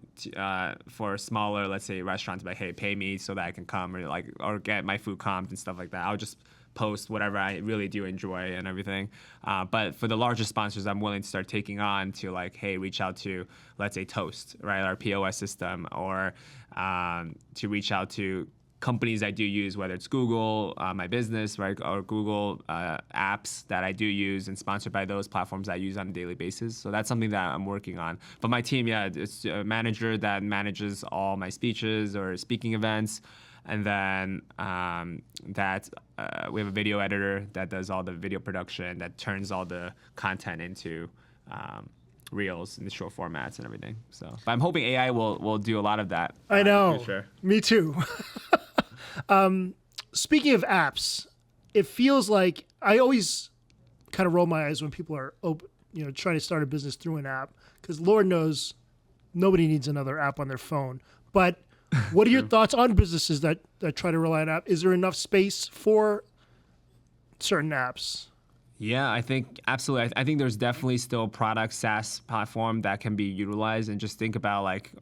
for a smaller, let's say, restaurant, to be like, hey, pay me so that I can come, or get my food comped and stuff like that. I'll just post whatever I really do enjoy and everything. But for the larger sponsors, I'm willing to start taking on to, like, hey, reach out to, let's say, Toast, right, our POS system, or to reach out to companies I do use, whether it's Google, my business, right, or Google apps that I do use and sponsored by those platforms I use on a daily basis. So that's something that I'm working on. But my team, yeah, it's a manager that manages all my speeches or speaking events. And then we have a video editor that does all the video production, that turns all the content into reels in the short formats and everything. So, but I'm hoping AI will do a lot of that. I know. In the future. Me too. Speaking of apps, it feels like I always kind of roll my eyes when people are trying to start a business through an app, because Lord knows nobody needs another app on their phone. But what are your thoughts on businesses that try to rely on app? Is there enough space for certain apps? Yeah, I think absolutely. I think there's definitely still product SaaS platform that can be utilized, and just think about like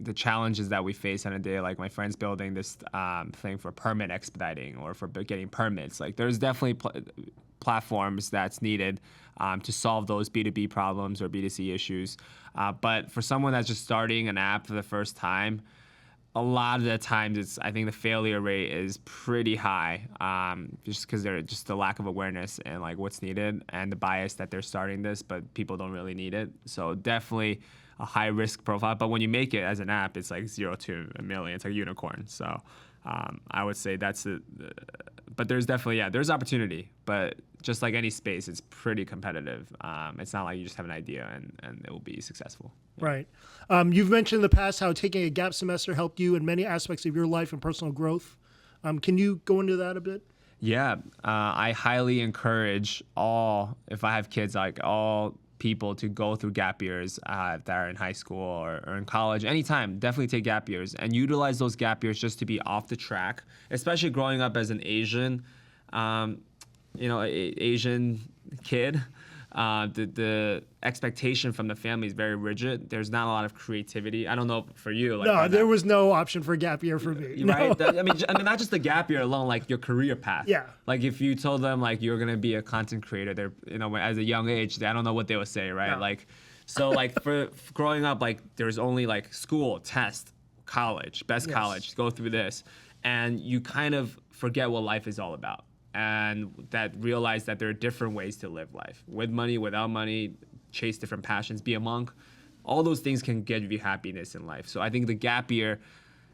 the challenges that we face on a day. Like my friend's building this thing for permit expediting or for getting permits. Like there's definitely platforms that's needed to solve those B2B problems or B2C issues. But for someone that's just starting an app for the first time, a lot of the times I think the failure rate is pretty high, just because they're just the lack of awareness and like what's needed, and the bias that they're starting this, but people don't really need it. So definitely a high risk profile. But when you make it as an app, it's like 0 to a million. It's like a unicorn. So I would say that's but there's definitely, there's opportunity, but just like any space, it's pretty competitive. It's not like you just have an idea and it will be successful. Yeah. Right. You've mentioned in the past how taking a gap semester helped you in many aspects of your life and personal growth. Can you go into that a bit? Yeah, I highly encourage if I have kids, like all people to go through gap years that are in high school or in college, anytime. Definitely take gap years and utilize those gap years just to be off the track, especially growing up as an Asian, Asian kid. The expectation from the family is very rigid. There's not a lot of creativity. I don't know for you. Like, no, there was no option for gap year for me. Right? No. I mean, not just the gap year alone, like your career path. Yeah. Like if you told them like you're gonna be a content creator, they're as a young age, I don't know what they would say, right? No. Like, so like for growing up, like there's only like school, test, college, best Yes. college, go through this, and you kind of forget what life is all about. And that realize that there are different ways to live life, with money, without money, chase different passions, be a monk. All those things can give you happiness in life. So I think the gap year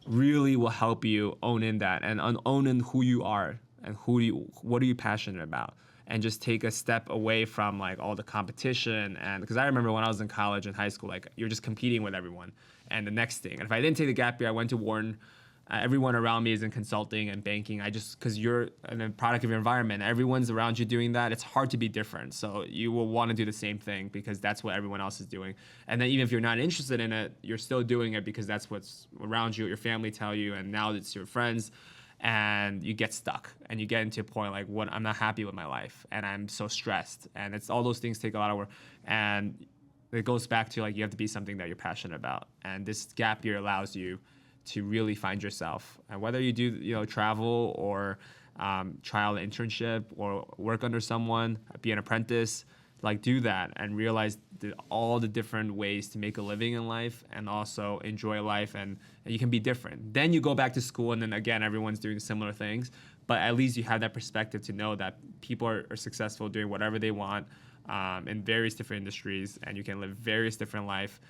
really will help you own in that and own in who you are and what are you passionate about. and just take a step away from like all the competition. And because I remember when I was in college and high school, like you're just competing with everyone. And the next thing, and if I didn't take the gap year, I went to Wharton. Everyone around me is in consulting and banking. Because you're a product of your environment, everyone's around you doing that. It's hard to be different. So you will want to do the same thing because that's what everyone else is doing. And then even if you're not interested in it, you're still doing it because that's what's around you, what your family tell you, and now it's your friends. And you get stuck and you get into a point like, what, I'm not happy with my life and I'm so stressed. And it's all those things take a lot of work. And it goes back to like, you have to be something that you're passionate about. And this gap year allows you to really find yourself. And whether you do, travel or try out an internship or work under someone, be an apprentice, like do that and realize all the different ways to make a living in life and also enjoy life, and you can be different. Then you go back to school and then again, everyone's doing similar things, but at least you have that perspective to know that people are successful doing whatever they want in various different industries, and you can live various different life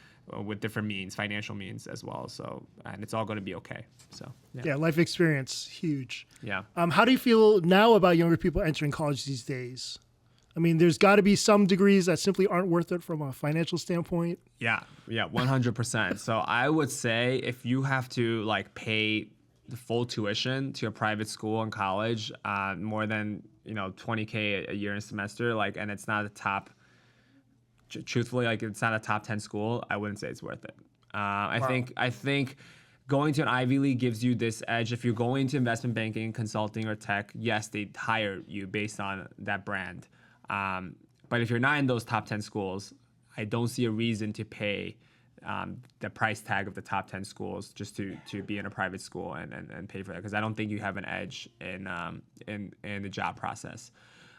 with different means, financial means as well. So, and it's all going to be okay. So, yeah, life experience, huge. Yeah. How do you feel now about younger people entering college these days? I mean, there's got to be some degrees that simply aren't worth it from a financial standpoint. Yeah, 100%. So I would say if you have to like pay the full tuition to a private school in college, more than $20K a year in a semester, like, and it's not a top. Truthfully, like it's not a top 10 school, I wouldn't say it's worth it. I think going to an Ivy League gives you this edge. If you're going to investment banking, consulting, or tech, yes, they hire you based on that brand. But if you're not in those top 10 schools, I don't see a reason to pay the price tag of the top 10 schools just to be in a private school and pay for that, because I don't think you have an edge in the job process.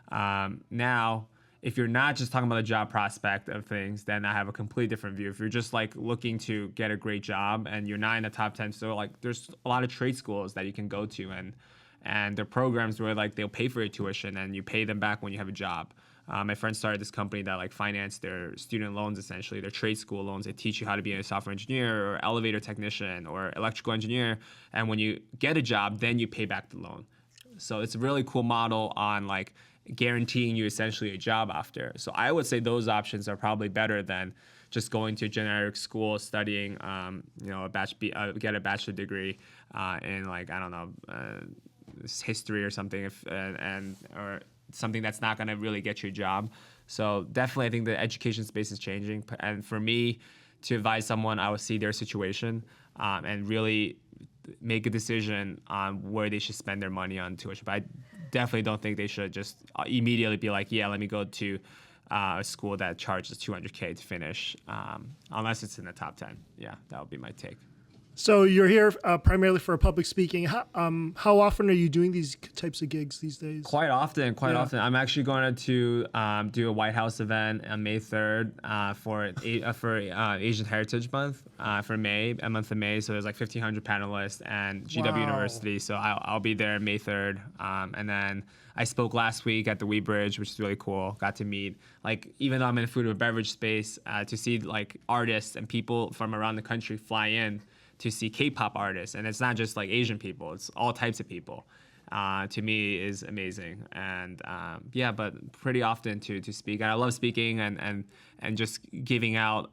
Now, if you're not just talking about the job prospect of things, then I have a completely different view. If you're just like looking to get a great job and you're not in the top 10, so like there's a lot of trade schools that you can go to, and their programs where like they'll pay for your tuition and you pay them back when you have a job. My friend started this company that like financed their student loans, essentially their trade school loans. They teach you how to be a software engineer or elevator technician or electrical engineer, and when you get a job, then you pay back the loan. So it's a really cool model on like guaranteeing you essentially a job after. So I would say those options are probably better than just going to a generic school, studying, get a bachelor degree in like, I don't know, history or something, or something that's not going to really get you a job. So definitely, I think the education space is changing. And for me to advise someone, I would see their situation and really make a decision on where they should spend their money on tuition. But I definitely don't think they should just immediately be like, yeah, let me go to a school that charges $200K to finish, unless it's in the top 10. Yeah, that would be my take. So you're here primarily for public speaking. How often are you doing these types of gigs these days? Quite often. I'm actually going to do a White House event on May 3rd for Asian Heritage Month for May, a month of May. So there's like 1,500 panelists and GW University. So I'll be there May 3rd. And then I spoke last week at the Wee Bridge, which is really cool. Got to meet, like, even though I'm in the food and beverage space, to see like artists and people from around the country fly in to see K-pop artists, and it's not just like Asian people; it's all types of people. To me, is amazing, and but pretty often to speak. And I love speaking and just giving out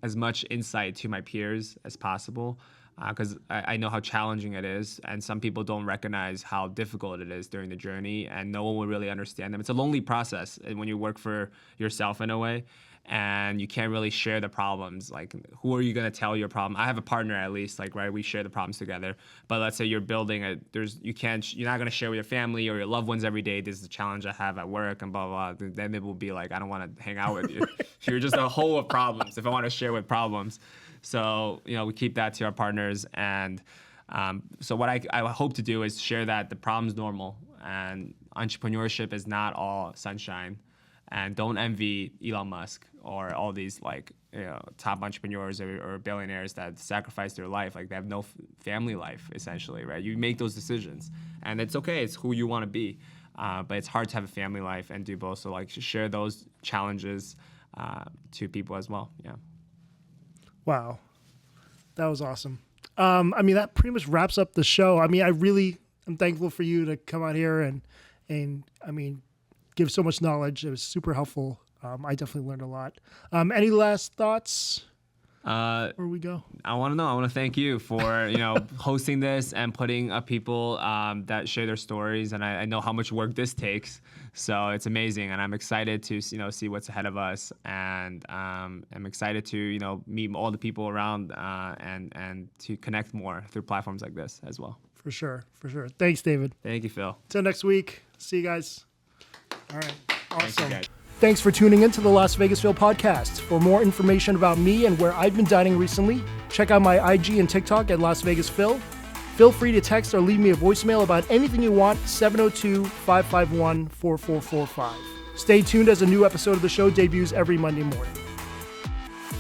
as much insight to my peers as possible, because I know how challenging it is, and some people don't recognize how difficult it is during the journey, and no one will really understand them. It's a lonely process when you work for yourself in a way. And you can't really share the problems. Like, who are you going to tell your problem? I have a partner, at least, like, right? We share the problems together. But let's say you're building you're not going to share with your family or your loved ones every day. This is a challenge I have at work and blah, blah, blah. Then it will be like, I don't want to hang out with you. You're just a hole of problems if I want to share with problems. So, we keep that to our partners. And so what I hope to do is share that the problem's normal and entrepreneurship is not all sunshine. And don't envy Elon Musk or all these like top entrepreneurs or billionaires that sacrifice their life. Like they have no family life, essentially, right? You make those decisions, and it's okay. It's who you want to be, but it's hard to have a family life and do both. So like share those challenges to people as well. Yeah. Wow, that was awesome. That pretty much wraps up the show. I'm thankful for you to come out here and gives so much knowledge. It was super helpful. I definitely learned a lot. Any last thoughts? Where we go? I want to thank you for hosting this and putting up people that share their stories. And I know how much work this takes, so it's amazing. And I'm excited to see what's ahead of us. And I'm excited to meet all the people around and to connect more through platforms like this as well. For sure. Thanks, David. Thank you, Phil. Till next week. See you guys. All right. Awesome. Thank you, guys. Thanks for tuning in to the Las Vegas Phil podcast. For more information about me and where I've been dining recently, check out my IG and TikTok at Las Vegas Phil. Feel free to text or leave me a voicemail about anything you want, 702-551-4445. Stay tuned as a new episode of the show debuts every Monday morning.